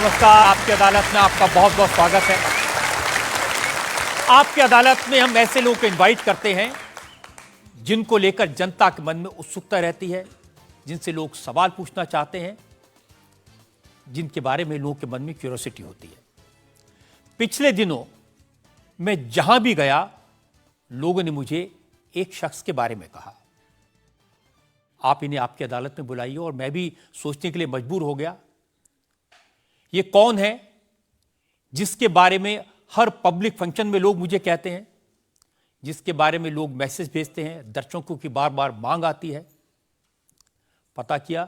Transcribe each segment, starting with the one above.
नमस्कार। आपकी अदालत में आपका बहुत बहुत स्वागत है। आपकी अदालत में हम ऐसे लोगों को इनवाइट करते हैं जिनको लेकर जनता के मन में उत्सुकता रहती है, जिनसे लोग सवाल पूछना चाहते हैं, जिनके बारे में लोगों के मन में क्यूरियोसिटी होती है। पिछले दिनों मैं जहां भी गया, लोगों ने मुझे एक शख्स के बारे में कहा, आप इन्हें आपकी अदालत में बुलाइए। और मैं भी सोचने के लिए मजबूर हो गया, ये कौन है जिसके बारे में हर पब्लिक फंक्शन में लोग मुझे कहते हैं, जिसके बारे में लोग मैसेज भेजते हैं, दर्शकों की बार बार मांग आती है। पता किया,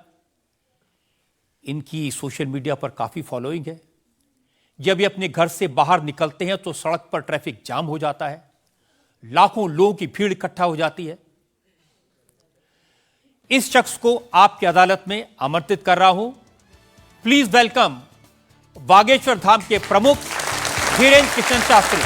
इनकी सोशल मीडिया पर काफी फॉलोइंग है। जब ये अपने घर से बाहर निकलते हैं तो सड़क पर ट्रैफिक जाम हो जाता है, लाखों लोगों की भीड़ इकट्ठा हो जाती है। इस शख्स को आपकी अदालत में आमंत्रित कर रहा हूं। प्लीज वेलकम बागेश्वर धाम के प्रमुख धीरेन्द्र कृष्ण शास्त्री।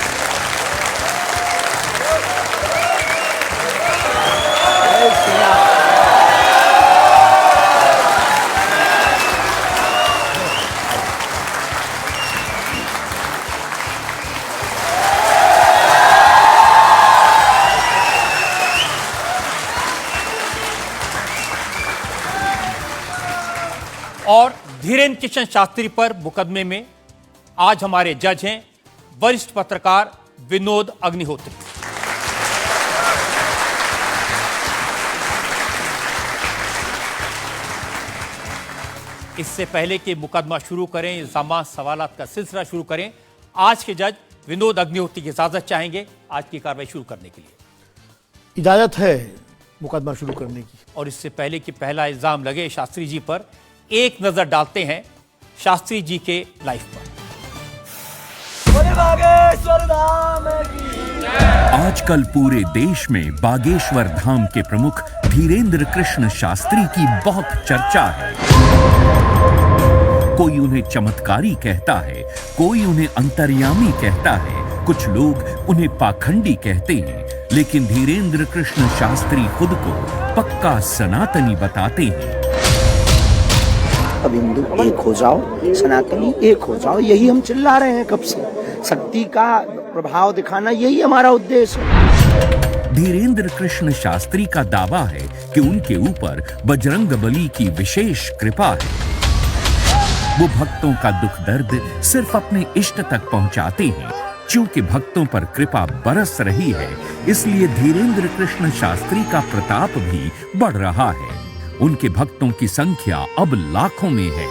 और धीरेन्द्र कृष्ण शास्त्री पर मुकदमे में आज हमारे जज हैं वरिष्ठ पत्रकार विनोद अग्निहोत्री। इससे पहले कि मुकदमा शुरू करें, इल्जामात सवालात का सिलसिला शुरू करें, आज के जज विनोद अग्निहोत्री की इजाजत चाहेंगे आज की कार्रवाई शुरू करने के लिए। इजाजत है मुकदमा शुरू करने की। और इससे पहले कि पहला इल्जाम लगे शास्त्री जी पर, एक नजर डालते हैं शास्त्री जी के लाइफ पर। आजकल पूरे देश में बागेश्वर धाम के प्रमुख धीरेन्द्र कृष्ण शास्त्री की बहुत चर्चा है। कोई उन्हें चमत्कारी कहता है, कोई उन्हें अंतर्यामी कहता है, कुछ लोग उन्हें पाखंडी कहते हैं, लेकिन धीरेन्द्र कृष्ण शास्त्री खुद को पक्का सनातनी बताते हैं। अब हिंदू एक हो जाओ, सनातनी एक हो जाओ, यही हम चिल्ला रहे हैं कब से। शक्ति का प्रभाव दिखाना यही हमारा उद्देश्य है। धीरेन्द्र कृष्ण शास्त्री का दावा है कि उनके ऊपर बजरंगबली की विशेष कृपा है। वो भक्तों का दुख दर्द सिर्फ अपने इष्ट तक पहुंचाते हैं। चूंकि भक्तों पर कृपा बरस रही है, इसलिए धीरेन्द्र कृष्ण शास्त्री का प्रताप भी बढ़ रहा है। उनके भक्तों की संख्या अब लाखों में है।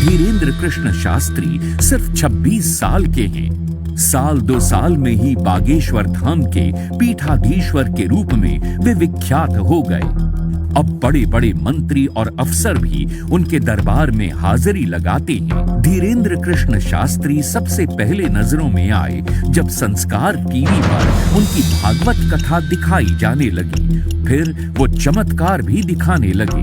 धीरेन्द्र कृष्ण शास्त्री सिर्फ 26 साल के हैं। साल 2 साल में ही बागेश्वर धाम के पीठाधीश्वर के रूप में वे विख्यात हो गए। अब बड़े बड़े मंत्री और अफसर भी उनके दरबार में हाजिरी लगाते हैं। धीरेन्द्र कृष्ण शास्त्री सबसे पहले नजरों में आए जब संस्कार टीवी पर उनकी भागवत कथा दिखाई जाने लगी। फिर वो चमत्कार भी दिखाने लगे।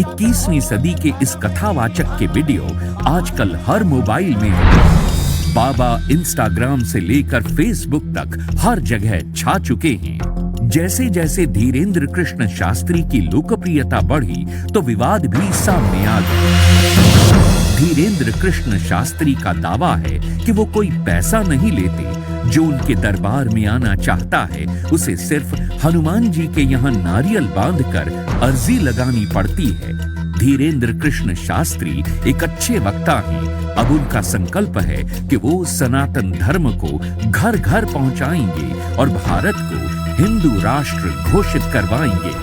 21वीं सदी के इस कथावाचक के वीडियो आजकल हर मोबाइल में है। बाबा इंस्टाग्राम से लेकर फेसबुक तक हर जगह छा चुके हैं। जैसे जैसे धीरेन्द्र कृष्ण शास्त्री की लोकप्रियता बढ़ी तो विवाद भी सामने आ गए। धीरेन्द्र कृष्ण शास्त्री का दावा है कि वो कोई पैसा नहीं लेते। जो उनके दरबार में आना चाहता है उसे सिर्फ हनुमान जी के यहाँ नारियल बांधकर अर्जी लगानी पड़ती है। धीरेन्द्र कृष्ण शास्त्री एक अच्छे वक्ता हैं। अब उनका संकल्प है कि वो सनातन धर्म को घर घर पहुंचाएंगे और भारत को हिंदू राष्ट्र घोषित करवाएंगे।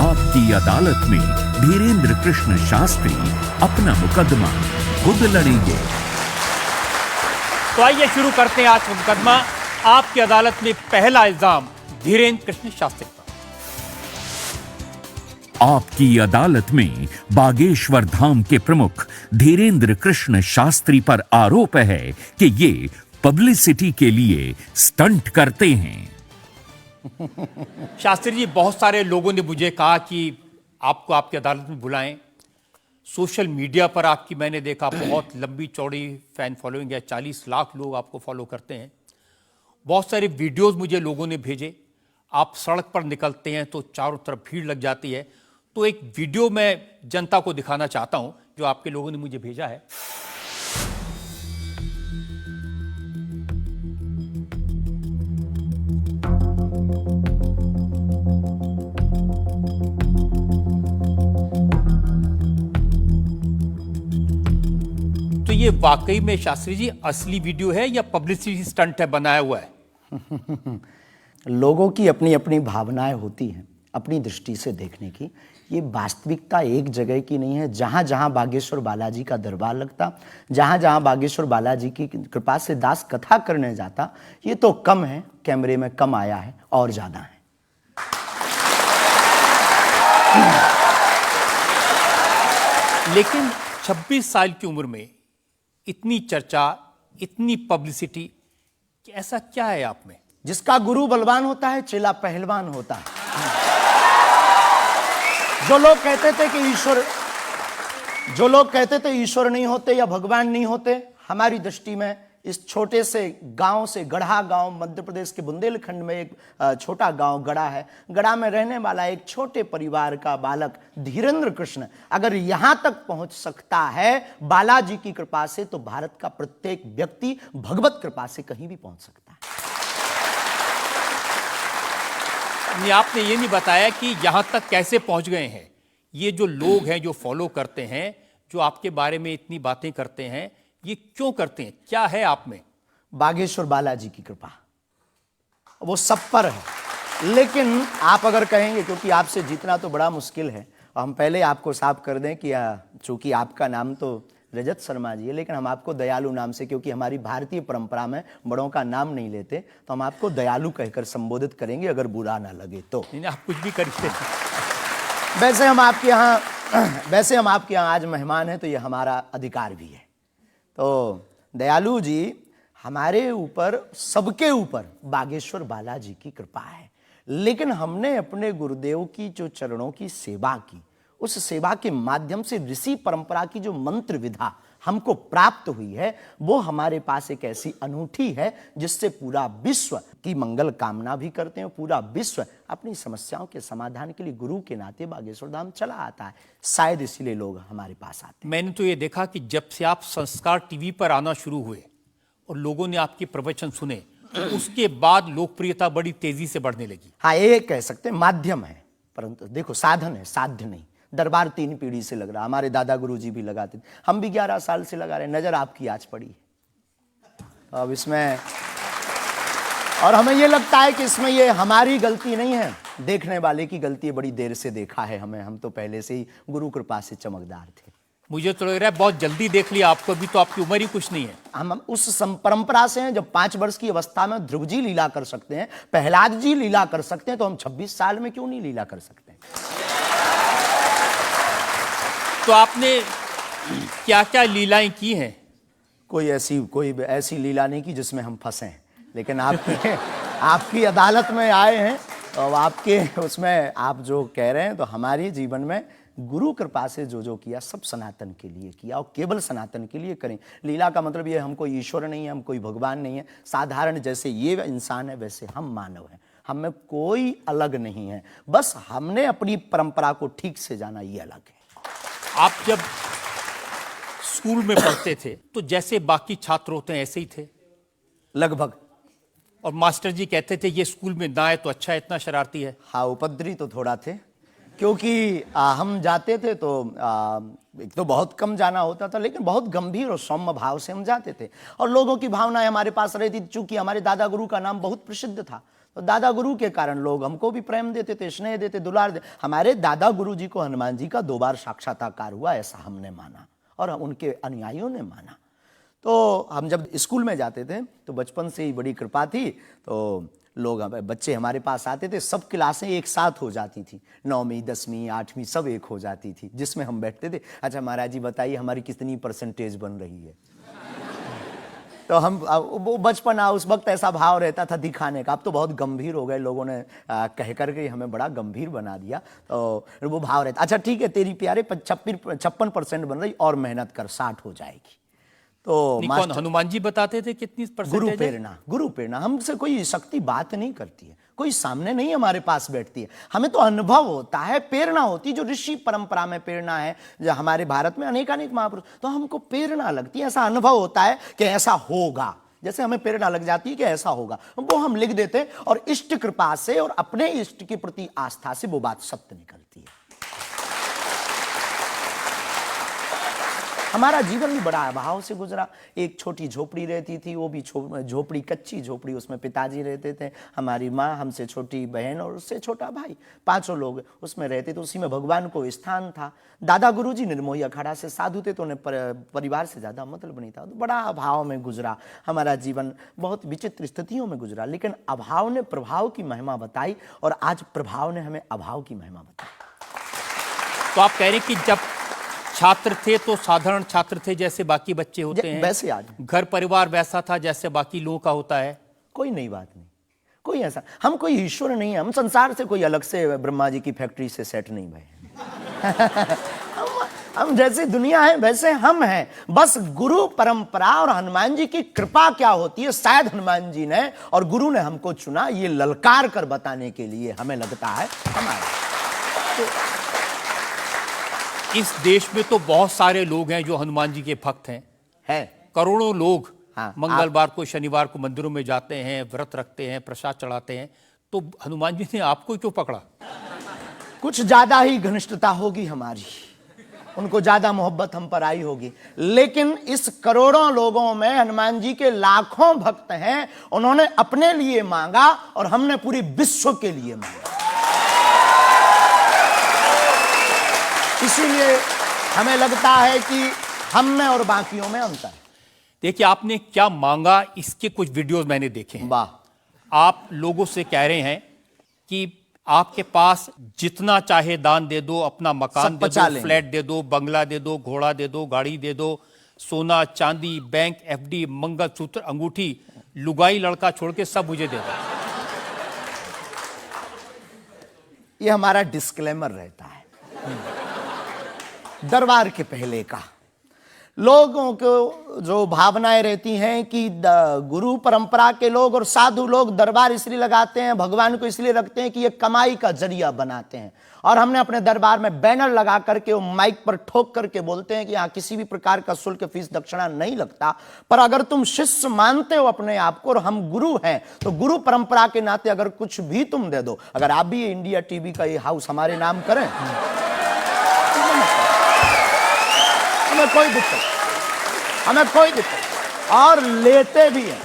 आपकी अदालत में धीरेन्द्र कृष्ण शास्त्री अपना मुकदमा खुद लड़ेंगे। तो आइए शुरू करते हैं आज का मुकदमा। आपकी अदालत में पहला इल्जाम धीरेन्द्र कृष्ण शास्त्री पर। आपकी अदालत में बागेश्वर धाम के प्रमुख धीरेन्द्र कृष्ण शास्त्री पर आरोप है कि ये पब्लिसिटी के लिए स्टंट करते हैं। शास्त्री जी, बहुत सारे लोगों ने मुझे कहा कि आपको आपकी अदालत में बुलाएं। सोशल मीडिया पर आपकी मैंने देखा बहुत लंबी चौड़ी फैन फॉलोइंग है, 40 लाख लोग आपको फॉलो करते हैं। बहुत सारे वीडियोस मुझे लोगों ने भेजे। आप सड़क पर निकलते हैं तो चारों तरफ भीड़ लग जाती है। तो एक वीडियो मैं जनता को दिखाना चाहता हूं जो आपके लोगों ने मुझे भेजा है। तो ये वाकई में शास्त्री जी असली वीडियो है या पब्लिसिटी स्टंट है, बनाया हुआ है? लोगों की अपनी अपनी भावनाएं होती हैं, अपनी दृष्टि से देखने की। ये वास्तविकता एक जगह की नहीं है। जहां जहां बागेश्वर बालाजी का दरबार लगता, जहां जहां बागेश्वर बालाजी की कृपा से दास कथा करने जाता, ये तो कम है, कैमरे में कम आया है, और ज्यादा है। लेकिन 26 साल की उम्र में इतनी चर्चा, इतनी पब्लिसिटी, ऐसा क्या है आप में? जिसका गुरु बलवान होता है, चेला पहलवान होता है। जो लोग कहते थे ईश्वर नहीं होते या भगवान नहीं होते, हमारी दृष्टि में इस छोटे से गांव से, गढ़ा गांव, मध्य प्रदेश के बुंदेलखंड में एक छोटा गांव गढ़ा है। गढ़ा में रहने वाला एक छोटे परिवार का बालक धीरेन्द्र कृष्ण अगर यहां तक पहुंच सकता है बालाजी की कृपा से, तो भारत का प्रत्येक व्यक्ति भगवत कृपा से कहीं भी पहुंच सकता है। आपने ये नहीं बताया कि यहां तक कैसे पहुंच गए हैं। ये जो लोग हैं, जो फॉलो करते हैं, जो आपके बारे में इतनी बातें करते हैं, ये क्यों करते हैं? क्या है आप में? बागेश्वर बालाजी की कृपा वो सब पर है। लेकिन आप अगर कहेंगे, क्योंकि आपसे जीतना तो बड़ा मुश्किल है, और हम पहले आपको साफ कर दें कि चूंकि आपका नाम तो रजत शर्मा जी है, लेकिन हम आपको दयालु नाम से, क्योंकि हमारी भारतीय परंपरा में बड़ों का नाम नहीं लेते, तो हम आपको दयालु कहकर संबोधित करेंगे, अगर बुरा ना लगे तो। नहीं, आप कुछ भी करिए। वैसे हम आपके यहाँ आज मेहमान हैं, तो ये हमारा अधिकार भी है। तो दयालु जी, हमारे ऊपर, सबके ऊपर बागेश्वर बालाजी की कृपा है। लेकिन हमने अपने गुरुदेव की जो चरणों की सेवा की, उस सेवा के माध्यम से ऋषि परंपरा की जो मंत्र विधा हमको प्राप्त हुई है, वो हमारे पास एक ऐसी अनूठी है जिससे पूरा विश्व की मंगल कामना भी करते हैं। पूरा विश्व अपनी समस्याओं के समाधान के लिए गुरु के नाते बागेश्वर धाम चला आता है। शायद इसीलिए लोग हमारे पास आते हैं। मैंने तो ये देखा कि जब से आप संस्कार टीवी पर आना शुरू हुए और लोगों ने आपके प्रवचन सुने, उसके बाद लोकप्रियता बड़ी तेजी से बढ़ने लगी। हाँ, ये कह सकते हैं माध्यम है, परंतु देखो साधन है, साध्य नहीं। दरबार 3 पीढ़ी से लग रहा, हमारे दादा गुरुजी भी लगाते थे, हम भी 11 साल से लगा रहे। नजर आपकी आज पड़ी अब इसमें, और हमें ये लगता है कि इसमें ये हमारी गलती नहीं है, देखने वाले की गलती है। बड़ी देर से देखा है हमें, हम तो पहले से ही गुरु कृपा से चमकदार थे। मुझे तो लग रहा है बहुत जल्दी देख लिया आपको, अभी तो आपकी उम्र ही कुछ नहीं है। हम उस परंपरा से हैं, जब 5 वर्ष की अवस्था में ध्रुव जी लीला कर सकते हैं, प्रहलाद जी लीला कर सकते हैं, तो हम 26 साल में क्यों नहीं लीला कर सकते? तो आपने क्या क्या लीलाएं की हैं? कोई ऐसी लीला नहीं की जिसमें हम फंसे, लेकिन आपकी अदालत में आए हैं, और आपके उसमें आप जो कह रहे हैं, तो हमारे जीवन में गुरु कृपा से जो किया, सब सनातन के लिए किया, और केवल सनातन के लिए करें। लीला का मतलब ये, हम कोई ईश्वर नहीं है, हम कोई भगवान नहीं है। साधारण जैसे ये इंसान है, वैसे हम मानव हैं, हम में कोई अलग नहीं है। बस हमने अपनी परंपरा को ठीक से जाना, ये अलग है। आप जब स्कूल में पढ़ते थे तो जैसे बाकी छात्र होते हैं ऐसे ही थे लगभग, और मास्टर जी कहते थे ये स्कूल में ना आए तो अच्छा है, इतना शरारती है? हाँ, उपद्रवी तो थोड़ा थे, क्योंकि हम जाते थे तो एक तो बहुत कम जाना होता था, लेकिन बहुत गंभीर और सौम्य भाव से हम जाते थे, और लोगों की भावनाएं हमारे पास रहती थी। चूंकि हमारे दादा गुरु का नाम बहुत प्रसिद्ध था, तो दादा गुरु के कारण लोग हमको भी प्रेम देते थे, स्नेह देते, दुलार देते। हमारे दादा गुरु जी को हनुमान जी का 2 बार साक्षात्कार हुआ, ऐसा हमने माना, और उनके अनुयायियों ने माना। तो हम जब स्कूल में जाते थे, तो बचपन से ही बड़ी कृपा थी, तो लोग, बच्चे हमारे पास आते थे, सब क्लासें एक साथ हो जाती थी, 9वीं 10वीं 8वीं सब एक हो जाती थी, जिसमें हम बैठते थे। अच्छा महाराज जी बताइए हमारी कितनी परसेंटेज बन रही है? तो हम, वो बचपना, उस वक्त ऐसा भाव रहता था दिखाने का। अब तो बहुत गंभीर हो गए, लोगों ने कह करके हमें बड़ा गंभीर बना दिया, तो वो भाव रहता। अच्छा ठीक है तेरी प्यारे 56% बन रही, और मेहनत कर 60 हो जाएगी। तो कौन, हनुमान जी बताते थे कितनी परसेंटेज? गुरु प्रेरणा हमसे कोई शक्ति बात नहीं करती है, कोई सामने नहीं हमारे पास बैठती है, हमें तो अनुभव होता है, प्रेरणा होती है, जो ऋषि परंपरा में प्रेरणा है, जो हमारे भारत में अनेकानेक महापुरुष, तो हमको प्रेरणा लगती है, ऐसा अनुभव होता है कि ऐसा होगा, जैसे हमें प्रेरणा लग जाती है कि ऐसा होगा, वो हम लिख देते हैं और इष्ट कृपा से और अपने इष्ट के प्रति आस्था से वो बात सत्य निकलती है। हमारा जीवन भी बड़ा अभाव से गुजरा। एक छोटी झोपड़ी रहती थी, वो भी झोपड़ी, कच्ची झोपड़ी, उसमें पिताजी रहते थे, हमारी माँ, हमसे छोटी बहन और उससे छोटा भाई, 5 लोग उसमें रहते थे। उसी में भगवान को स्थान था। दादा गुरुजी निर्मोही अखाड़ा से साधु थे, तो उन्हें परिवार से ज़्यादा मतलब नहीं था। तो बड़ा अभाव में गुजरा हमारा जीवन, बहुत विचित्र स्थितियों में गुजरा। लेकिन अभाव ने प्रभाव की महिमा बताई और आज प्रभाव ने हमें अभाव की महिमा बताई। तो आप कह रहे हैं कि जब छात्र थे तो साधारण छात्र थे, जैसे बाकी बच्चे होते हैं, वैसे आज घर परिवार वैसा था जैसे बाकी लोगों का होता है। कोई नई बात नहीं, कोई ऐसा, हम कोई ईश्वर नहीं है, हम संसार से कोई अलग से ब्रह्मा जी की फैक्ट्री से सेट नहीं भये। हम जैसे दुनिया है वैसे हम हैं। बस गुरु परंपरा और हनुमान जी की कृपा क्या होती है, शायद हनुमान जी ने और गुरु ने हमको चुना ये ललकार कर बताने के लिए, हमें लगता है हमारा। तो इस देश में तो बहुत सारे लोग हैं जो हनुमान जी के भक्त हैं, करोड़ों लोग। हाँ, मंगलवार को, शनिवार को मंदिरों में जाते हैं, व्रत रखते हैं, प्रसाद चढ़ाते हैं। तो हनुमान जी ने आपको क्यों पकड़ा? कुछ ज्यादा ही घनिष्ठता होगी हमारी, उनको ज्यादा मोहब्बत हम पर आई होगी। लेकिन इस करोड़ों लोगों में हनुमान जी के लाखों भक्त हैं, उन्होंने अपने लिए मांगा और हमने पूरी विश्व के लिए मांगा। इसीलिए हमें लगता है कि हम में और बाकियों में अंतर है। देखिए, आपने क्या मांगा, इसके कुछ वीडियोस मैंने देखे हैं। वाह। आप लोगों से कह रहे हैं कि आपके पास जितना चाहे दान दे दो, अपना मकान दे दो, फ्लैट दे दो, बंगला दे दो, घोड़ा दे दो, गाड़ी दे दो, सोना चांदी, बैंक, एफडी, मंगलसूत्र, अंगूठी, लुगाई लड़का छोड़ के सब मुझे दे दो। ये हमारा डिस्क्लेमर रहता है दरबार के पहले का। लोगों को जो भावनाएं रहती हैं कि गुरु परंपरा के लोग और साधु लोग दरबार इसलिए लगाते हैं, भगवान को इसलिए रखते हैं कि ये कमाई का जरिया बनाते हैं। और हमने अपने दरबार में बैनर लगा करके, वो माइक पर ठोक करके बोलते हैं कि यहाँ किसी भी प्रकार का शुल्क, फीस, दक्षिणा नहीं लगता। पर अगर तुम शिष्य मानते हो अपने आप को और हम गुरु हैं, तो गुरु परंपरा के नाते अगर कुछ भी तुम दे दो, अगर आप भी इंडिया टीवी का ये हाउस हमारे नाम करें, हमें कोई दिक्कत, हमें कोई दिक्कत, और लेते भी हैं।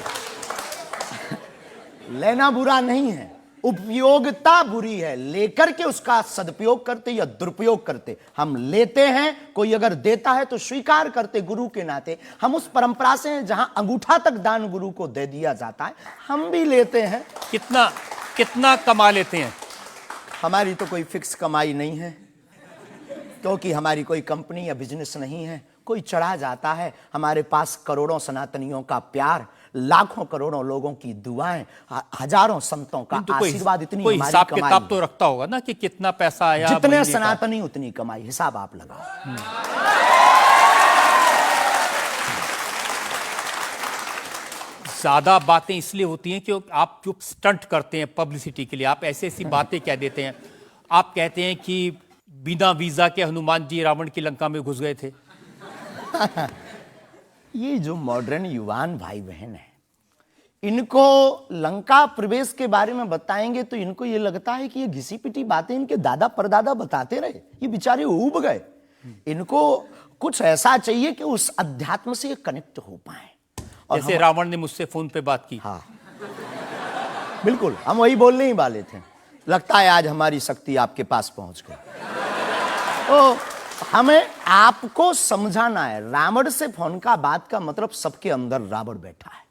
लेना बुरा नहीं है, उपयोगिता बुरी है। लेकर के उसका सदुपयोग करते या दुरुपयोग करते, हम लेते हैं। कोई अगर देता है तो स्वीकार करते गुरु के नाते। हम उस परंपरा से हैं जहां अंगूठा तक दान गुरु को दे दिया जाता है, हम भी लेते हैं। कितना कितना कमा लेते हैं? हमारी तो कोई फिक्स कमाई नहीं है, क्योंकि हमारी कोई कंपनी या बिजनेस नहीं है। कोई चढ़ा जाता है, हमारे पास करोड़ों सनातनियों का प्यार, लाखों करोड़ों लोगों की दुआएं, हजारों संतों का आशीर्वाद, इतनी कोई हमारी हिसाब कमाई किताब तो रखता होगा ना कि कितना पैसा आया। जितने सनातनी उतनी कमाई, हिसाब आप लगाओ। ज्यादा बातें इसलिए होती हैं कि आप जो स्टंट करते हैं पब्लिसिटी के लिए, आप ऐसी ऐसी बातें कह देते हैं। आप कहते हैं कि बिना वीजा के हनुमान जी रावण की लंका में घुस गए थे। ये जो मॉडर्न युवान भाई बहन है, इनको लंका प्रवेश के बारे में बताएंगे तो इनको ये लगता है कि ये घिसी पिटी बातें इनके दादा परदादा बताते रहे, ये बेचारे ऊब गए। इनको कुछ ऐसा चाहिए कि उस अध्यात्म से ये कनेक्ट हो पाए। और जैसे रावण ने मुझसे फोन पे बात की। हाँ, बिल्कुल, हम वही बोलने ही वाले थे। लगता है आज हमारी शक्ति आपके पास पहुंच गई। तो हमें आपको समझाना है, रावण से फोन का बात का मतलब सबके अंदर रावण बैठा है।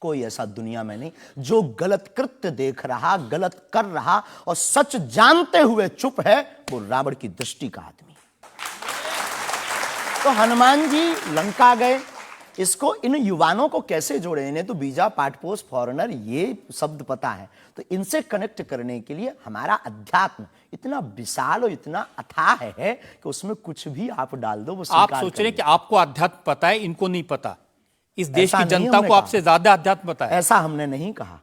कोई ऐसा दुनिया में नहीं जो गलत कृत्य देख रहा, गलत कर रहा और सच जानते हुए चुप है, वो रावण की दृष्टि का आदमी। तो हनुमान जी लंका गए, इसको इन युवानों को कैसे जोड़े? इन्हें तो वीजा, पासपोर्ट, फॉरेनर ये शब्द पता है। तो इनसे कनेक्ट करने के लिए हमारा अध्यात्म इतना विशाल और इतना अथाह है कि उसमें कुछ भी आप डाल दो वो आप सोच रहे हैं कि आपको अध्यात्म पता है, इनको नहीं पता। इस देश ऐसा की नहीं जनता हमने को कहा। आपसे ज्यादा अध्यात्म पता है। ऐसा हमने नहीं कहा।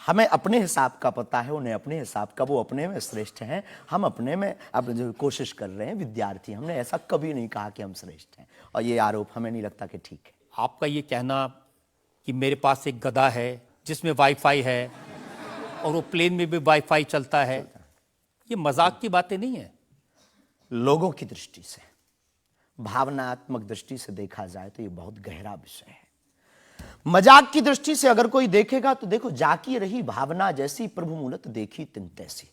हमें अपने हिसाब का पता है, उन्हें अपने हिसाब का, वो अपने में श्रेष्ठ हैं, हम अपने में अब जो कोशिश कर रहे हैं विद्यार्थी। हमने ऐसा कभी नहीं कहा कि हम श्रेष्ठ हैं, और ये आरोप हमें नहीं लगता कि ठीक है। आपका ये कहना कि मेरे पास एक गधा है जिसमें वाईफाई है और वो प्लेन में भी वाईफाई चलता है, ये मजाक की बातें नहीं है। लोगों की दृष्टि से, भावनात्मक दृष्टि से देखा जाए तो ये बहुत गहरा विषय है। मजाक की दृष्टि से अगर कोई देखेगा तो देखो, जाकी रही भावना जैसी प्रभु मूलत देखी तिन तैसी।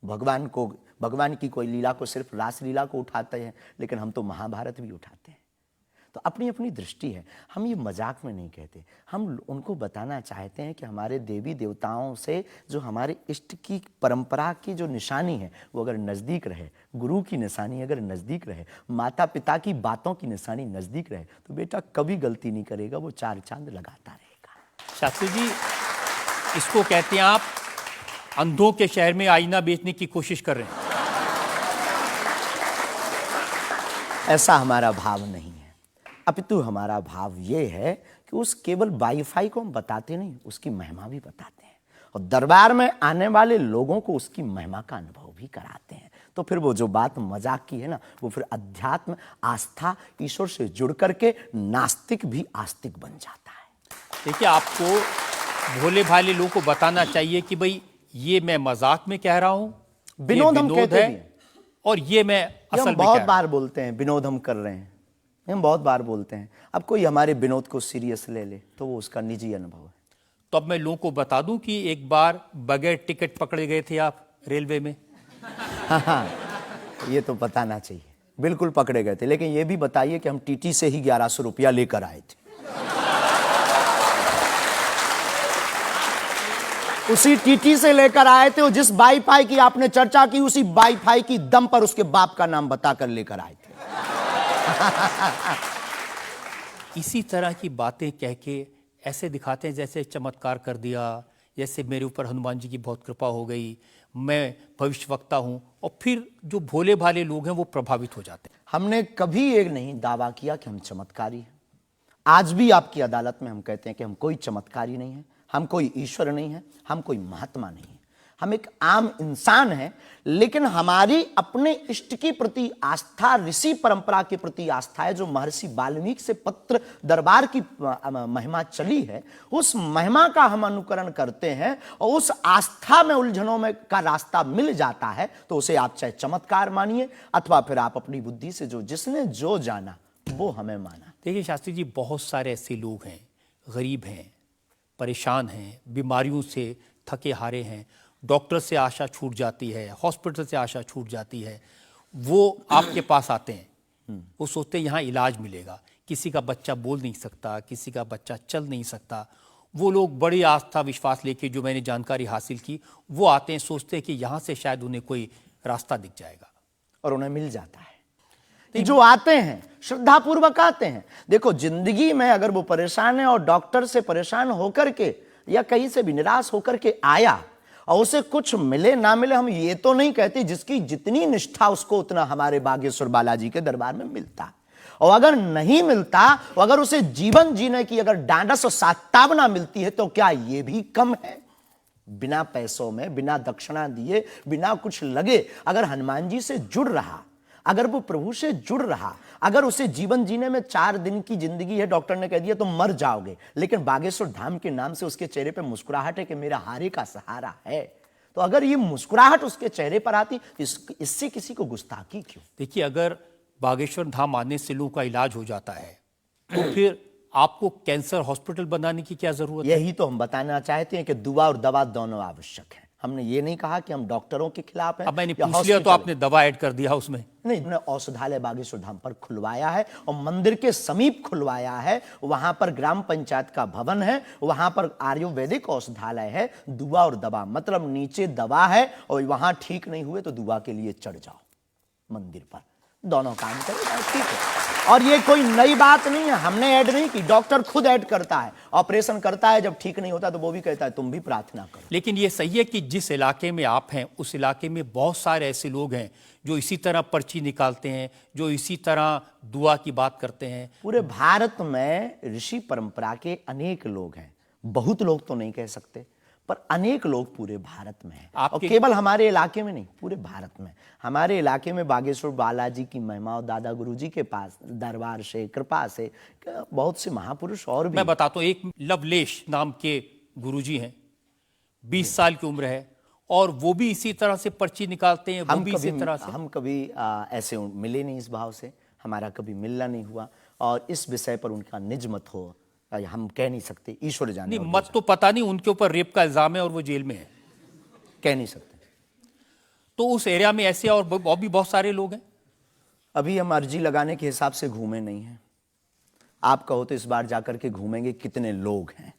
भगवान की कोई लीला को सिर्फ रास लीला को उठाते हैं, लेकिन हम तो महाभारत भी उठाते हैं। तो अपनी अपनी दृष्टि है, हम ये मजाक में नहीं कहते। हम उनको बताना चाहते हैं कि हमारे देवी देवताओं से जो हमारे इष्ट की परंपरा की जो निशानी है वो अगर नज़दीक रहे, गुरु की निशानी अगर नज़दीक रहे, माता पिता की बातों की निशानी नज़दीक रहे, तो बेटा कभी गलती नहीं करेगा, वो चार चांद लगाता रहेगा। शास्त्री जी, इसको कहते हैं आप अंधों के शहर में आईना बेचने की कोशिश कर रहे हैं। ऐसा हमारा भाव नहीं है, अपितु हमारा भाव ये है कि उस केवल वाईफाई को हम बताते नहीं, उसकी महिमा भी बताते हैं, और दरबार में आने वाले लोगों को उसकी महिमा का अनुभव भी कराते हैं। तो फिर वो जो बात मजाक की है ना, वो फिर अध्यात्म, आस्था, ईश्वर से जुड़ करके नास्तिक भी आस्तिक बन जाता है। देखिए, आपको भोले भाले लोगों को बताना चाहिए कि भाई ये मैं मजाक में कह रहा हूं, विनोद हम कहते है, भी हैं। और ये मैं ये असल हम में बहुत कह बार बोलते हैं, विनोद हम कर रहे हैं, हम बहुत बार बोलते हैं। अब कोई हमारे विनोद को सीरियस ले ले तो वो उसका निजी अनुभव है। तो अब मैं लोगों को बता दूं कि एक बार बगैर टिकट पकड़े गए थे आप रेलवे में। हाँ, ये तो बताना चाहिए, बिल्कुल पकड़े गए थे, लेकिन ये भी बताइए कि हम टीटी से ही 1100 रुपया लेकर आए थे। उसी टीटी से लेकर आए थे, और जिस वाईफाई की आपने चर्चा की उसी वाईफाई की दम पर उसके बाप का नाम बताकर लेकर आए थे। इसी तरह की बातें कह के ऐसे दिखाते हैं जैसे चमत्कार कर दिया, जैसे मेरे ऊपर हनुमान जी की बहुत कृपा हो गई, मैं भविष्यवक्ता हूं, और फिर जो भोले भाले लोग हैं वो प्रभावित हो जाते हैं। हमने कभी एक नहीं दावा किया कि हम चमत्कारी हैं। आज भी आपकी अदालत में हम कहते हैं कि हम कोई चमत्कारी नहीं है, हम कोई ईश्वर नहीं है, हम कोई महात्मा नहीं है, हम एक आम इंसान हैं। लेकिन हमारी अपने इष्ट की प्रति आस्था, ऋषि परंपरा के प्रति आस्था है, जो महर्षि वाल्मीकि से पत्र दरबार की महिमा चली है, उस महिमा का हम अनुकरण करते हैं, और उस आस्था में उलझनों में का रास्ता मिल जाता है, तो उसे आप चाहे चमत्कार मानिए, अथवा फिर आप अपनी बुद्धि से जो जिसने जो जाना वो हमें माना। देखिए शास्त्री जी, बहुत सारे ऐसे लोग हैं, गरीब हैं, परेशान हैं, बीमारियों से थके हारे हैं, डॉक्टर से आशा छूट जाती है, हॉस्पिटल से आशा छूट जाती है, वो आपके पास आते हैं, वो सोचते हैं यहाँ इलाज मिलेगा। किसी का बच्चा बोल नहीं सकता, किसी का बच्चा चल नहीं सकता, वो लोग बड़ी आस्था विश्वास लेके, जो मैंने जानकारी हासिल की, वो आते हैं, सोचते हैं कि यहाँ से शायद उन्हें कोई रास्ता दिख जाएगा, और उन्हें मिल जाता है। जो आते हैं श्रद्धापूर्वक आते हैं। देखो, जिंदगी में अगर वो परेशान है और डॉक्टर से परेशान होकर के या कहीं से भी निराश होकर के आया और उसे कुछ मिले ना मिले, हम ये तो नहीं कहते, जिसकी जितनी निष्ठा उसको उतना हमारे बागेश्वर बालाजी के दरबार में मिलता। और अगर नहीं मिलता, अगर उसे जीवन जीने की अगर डांडस और सात्तावना मिलती है, तो क्या ये भी कम है? बिना पैसों में, बिना दक्षिणा दिए, बिना कुछ लगे अगर हनुमान जी से जुड़ रहा, अगर वो प्रभु से जुड़ रहा, अगर उसे जीवन जीने में 4 दिन की जिंदगी है, डॉक्टर ने कह दिया तो मर जाओगे, लेकिन बागेश्वर धाम के नाम से उसके चेहरे पे मुस्कुराहट है कि मेरा हारे का सहारा है, तो अगर ये मुस्कुराहट उसके चेहरे पर आती तो इससे किसी को गुस्ताखी क्यों? देखिए, अगर बागेश्वर धाम आने से लोगों का इलाज हो जाता है, तो फिर आपको कैंसर हॉस्पिटल बनाने की क्या जरूरत है? यही तो हम बताना चाहते हैं कि दुआ और दवा दोनों आवश्यक है। हमने ये नहीं कहा कि हम डॉक्टरों के खिलाफ हैं। अब मैंने पूछ लिया तो आपने दवा ऐड कर दिया उसमें। नहीं, हमने औषधालय बागेश्वर धाम पर खुलवाया है, और मंदिर के समीप खुलवाया है। वहां पर ग्राम पंचायत का भवन है, वहां पर आयुर्वेदिक औषधालय है। दुआ और दवा मतलब नीचे दवा है, और वहां ठीक नहीं हुए तो दुआ के लिए चढ़ जाओ मंदिर पर। दोनों काम करेगा, ठीक है। और ये कोई नई बात नहीं है, हमने ऐड नहीं की, डॉक्टर खुद ऐड करता है, ऑपरेशन करता है, जब ठीक नहीं होता तो वो भी कहता है तुम भी प्रार्थना करो। लेकिन ये सही है कि जिस इलाके में आप हैं उस इलाके में बहुत सारे ऐसे लोग हैं जो इसी तरह पर्ची निकालते हैं, जो इसी तरह दुआ की बात करते हैं। पूरे भारत में ऋषि परंपरा के अनेक लोग हैं, बहुत लोग तो नहीं कह सकते, पर अनेक लोग पूरे भारत में हैं। और केवल हमारे इलाके में नहीं, पूरे भारत में। हमारे इलाके में बागेश्वर बालाजी की महिमा और दादा गुरुजी के पास दरबार से, कृपा से बहुत से महापुरुष और भी। मैं बताता हूँ, एक लवलेश नाम के गुरुजी हैं, 20 साल की उम्र है, और वो भी इसी तरह से पर्ची निकालते हैं। वो भी इसी तरह से। हम कभी ऐसे मिले नहीं, इस भाव से हमारा कभी मिलना नहीं हुआ, और इस विषय पर उनका निज मत हो हम कह नहीं सकते, ईश्वर जाने। नहीं, मत तो पता नहीं, उनके ऊपर रेप का इल्जाम है और वो जेल में है, कह नहीं सकते। तो उस एरिया में ऐसे और भी बहुत सारे लोग हैं। अभी हम अर्जी लगाने के हिसाब से घूमे नहीं हैं। आप कहो तो इस बार जाकर के घूमेंगे कितने लोग हैं।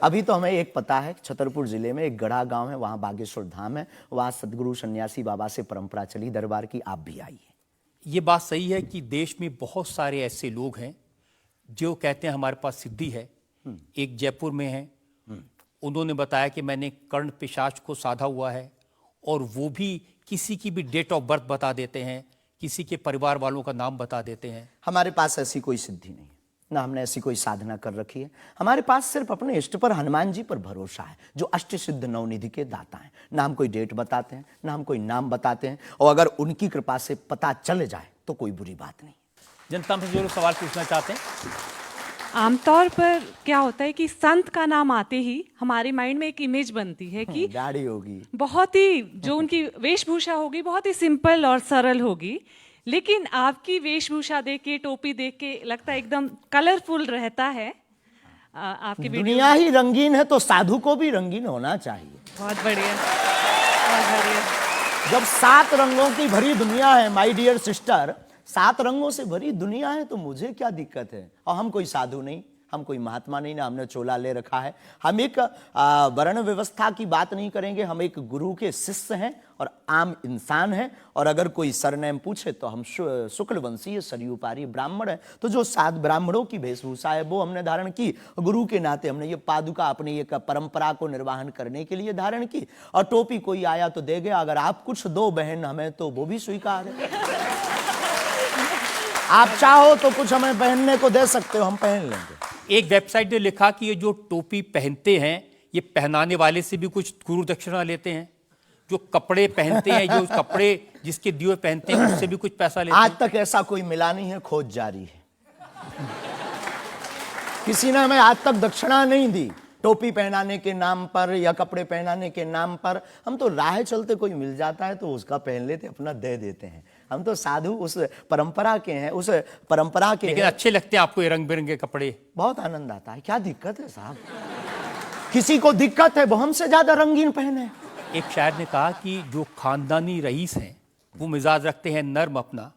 अभी तो हमें एक पता है, छतरपुर जिले में एक गढ़ा गांव है, वहां बागेश्वर धाम है, वहां सदगुरु सन्यासी बाबा से परंपरा चली दरबार की, आप भी आइए। ये बात सही है कि देश में बहुत सारे ऐसे लोग हैं जो कहते हैं हमारे पास सिद्धि है। एक जयपुर में है, उन्होंने बताया कि मैंने कर्ण पिशाच को साधा हुआ है, और वो भी किसी की भी डेट ऑफ बर्थ बता देते हैं, किसी के परिवार वालों का नाम बता देते हैं। हमारे पास ऐसी कोई सिद्धि नहीं, ना हमने ऐसी कोई साधना कर रखी है। हमारे पास सिर्फ अपने इष्ट पर, हनुमान जी पर भरोसा है, जो अष्ट सिद्ध नवनिधि के दाता हैं। ना हम कोई डेट बताते हैं, ना हम कोई नाम बताते हैं, और अगर उनकी कृपा से पता चल जाए तो कोई बुरी बात नहीं। जनता में जो लोग सवाल पूछना चाहते हैं। आमतौर पर क्या होता है कि संत का नाम आते ही हमारे माइंड में एक इमेज बनती है कि दाढ़ी होगी, बहुत ही जो उनकी वेशभूषा होगी बहुत ही सिंपल और सरल होगी, लेकिन आपकी वेशभूषा देख के, टोपी देख के लगता है एकदम कलरफुल रहता है। आपकी दुनिया ही रंगीन है तो साधु को भी रंगीन होना चाहिए। बहुत बढ़िया, बहुत बढ़िया। जब 7 रंगों की भरी दुनिया है माय डियर सिस्टर, 7 रंगों से भरी दुनिया है, तो मुझे क्या दिक्कत है। और हम कोई साधु नहीं, हम कोई महात्मा नहीं, ना हमने चोला ले रखा है। हम एक वर्ण व्यवस्था की बात नहीं करेंगे, हम एक गुरु के शिष्य हैं और आम इंसान हैं। और अगर कोई सरनेम पूछे तो हम शुक्ल वंशीय सरयू पारी ब्राह्मण है। तो जो 7 ब्राह्मणों की वेशभूषा है वो हमने धारण की, गुरु के नाते हमने ये पादुका अपनी एक परंपरा को निर्वाहन करने के लिए धारण की। और टोपी कोई आया तो दे गया, अगर आप कुछ दो बहन हमें तो वो भी स्वीकार है। आप चाहो तो कुछ हमें पहनने को दे सकते हो, हम पहन लेंगे। एक वेबसाइट ने लिखा कि ये जो टोपी पहनते हैं ये पहनाने वाले से भी कुछ गुरु दक्षिणा लेते हैं, जो कपड़े पहनते हैं, जो कपड़े जिसके दिए पहनते हैं उससे भी कुछ पैसा लेते हैं। आज तक ऐसा कोई मिला नहीं है, खोज जारी है। किसी ने हमें आज तक दक्षिणा नहीं दी टोपी पहनाने के नाम पर या कपड़े पहनाने के नाम पर। हम तो राह चलते कोई मिल जाता है तो उसका पहन लेते, अपना दे देते हैं। हम तो साधु उस परंपरा के हैं, उस परंपरा के। लेकिन अच्छे लगते हैं आपको ये रंग बिरंगे कपड़े? बहुत आनंद आता है। क्या दिक्कत है साहब? किसी को दिक्कत है वो हमसे ज्यादा रंगीन पहने। एक शायर ने कहा कि जो खानदानी रईस हैं वो मिजाज रखते हैं नर्म अपना,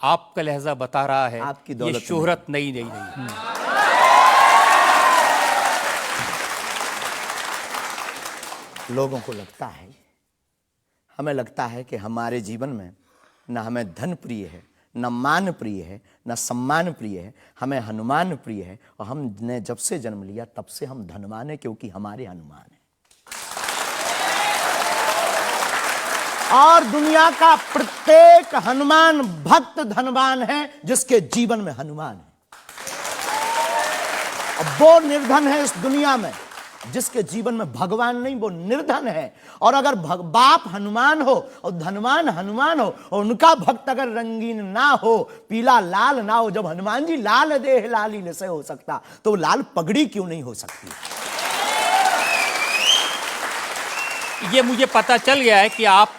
आपका लहजा बता रहा है आपकी दौलत ये शोहरत नई नहीं रही। लोगों को लगता है, हमें लगता है कि हमारे जीवन में न हमें धन प्रिय है, न मान प्रिय है, न सम्मान प्रिय है, हमें हनुमान प्रिय है। और हमने जब से जन्म लिया तब से हम धनवान हैं, क्योंकि हमारे हनुमान हैं। और दुनिया का प्रत्येक हनुमान भक्त धनवान है जिसके जीवन में हनुमान है। अब वो निर्धन है इस दुनिया में जिसके जीवन में भगवान नहीं, वो निर्धन है। और अगर बाप हनुमान हो और धनवान हनुमान हो और उनका भक्त अगर रंगीन ना हो, पीला लाल ना हो, जब हनुमान जी लाल देह लाली से हो सकता तो लाल पगड़ी क्यों नहीं हो सकती? ये मुझे पता चल गया है कि आप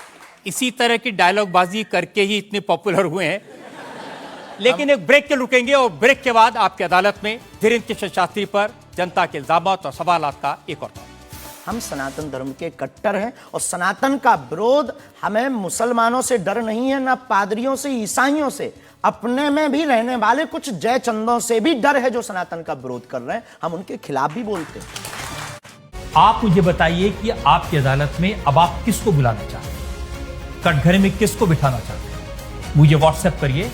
इसी तरह की डायलॉग बाजी करके ही इतने पॉपुलर हुए हैं। लेकिन एक ब्रेक के रुकेंगे और ब्रेक के बाद आपकी अदालत में धीरेन्द्र कृष्ण शास्त्री पर जनता के इल्जामात और सवालात का एक और दौर। हम सनातन धर्म के कट्टर हैं और सनातन का विरोध हमें मुसलमानों से डर नहीं है, ना पादरियों से, ईसाइयों से, अपने में भी रहने वाले कुछ जयचंदों से भी डर है जो सनातन का विरोध कर रहे हैं। हम उनके खिलाफ भी बोलते हैं। आप मुझे बताइए कि आपकी अदालत में अब आप किसको बुलाना चाहते हैं? कटघरे में किसको बिठाना चाहते हैं, मुझे व्हाट्सएप करिए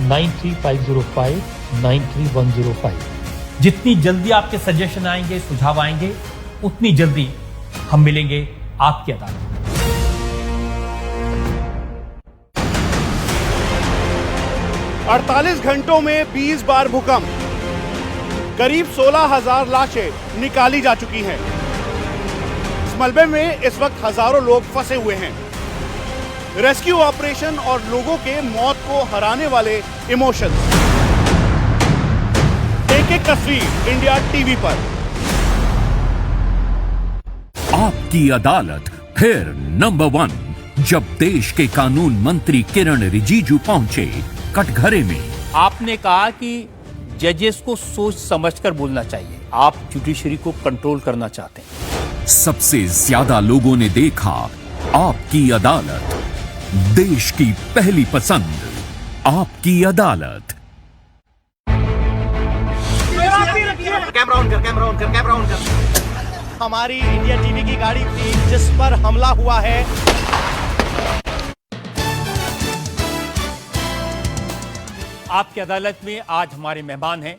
93,505,93,105। जितनी जल्दी आपके सजेशन आएंगे, सुझाव आएंगे, उतनी जल्दी हम मिलेंगे आपकी अदालत में। 48 घंटों में 20 बार भूकंप, करीब 16,000 लाशें निकाली जा चुकी हैं। इस मलबे में इस वक्त हजारों लोग फंसे हुए हैं। रेस्क्यू ऑपरेशन और लोगों के मौत को हराने वाले इमोशंस। एक एक तस्वीर इंडिया टीवी पर। आपकी अदालत फिर नंबर 1 जब देश के कानून मंत्री किरण रिजिजू पहुंचे कटघरे में। आपने कहा कि जजेस को सोच समझकर बोलना चाहिए, आप जुडिशरी को कंट्रोल करना चाहते हैं। सबसे ज्यादा लोगों ने देखा आपकी अदालत, देश की पहली पसंद आपकी अदालत। कैमरा ऑन कर। हमारी इंडिया टीवी की गाड़ी थी जिस पर हमला हुआ है। आपकी अदालत में आज हमारे मेहमान हैं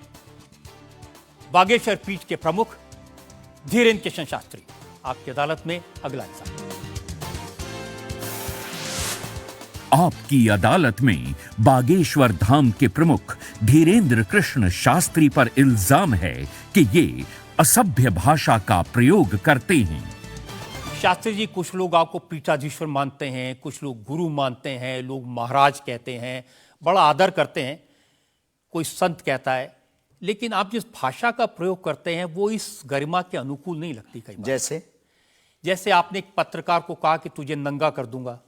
बागेश्वर पीठ के प्रमुख धीरेन्द्र कृष्ण शास्त्री। आपकी अदालत में अगला हिस्सा। आपकी अदालत में बागेश्वर धाम के प्रमुख धीरेन्द्र कृष्ण शास्त्री पर इल्जाम है कि ये असभ्य भाषा का प्रयोग करते हैं। शास्त्री जी, कुछ लोग आपको पीठाधीश्वर मानते हैं, कुछ लोग गुरु मानते हैं, लोग महाराज कहते हैं, बड़ा आदर करते हैं, कोई संत कहता है, लेकिन आप जिस भाषा का प्रयोग करते हैं वो इस गरिमा के अनुकूल नहीं लगती कई बार। जैसे आपने एक पत्रकार को कहा कि तुझे नंगा कर दूंगा,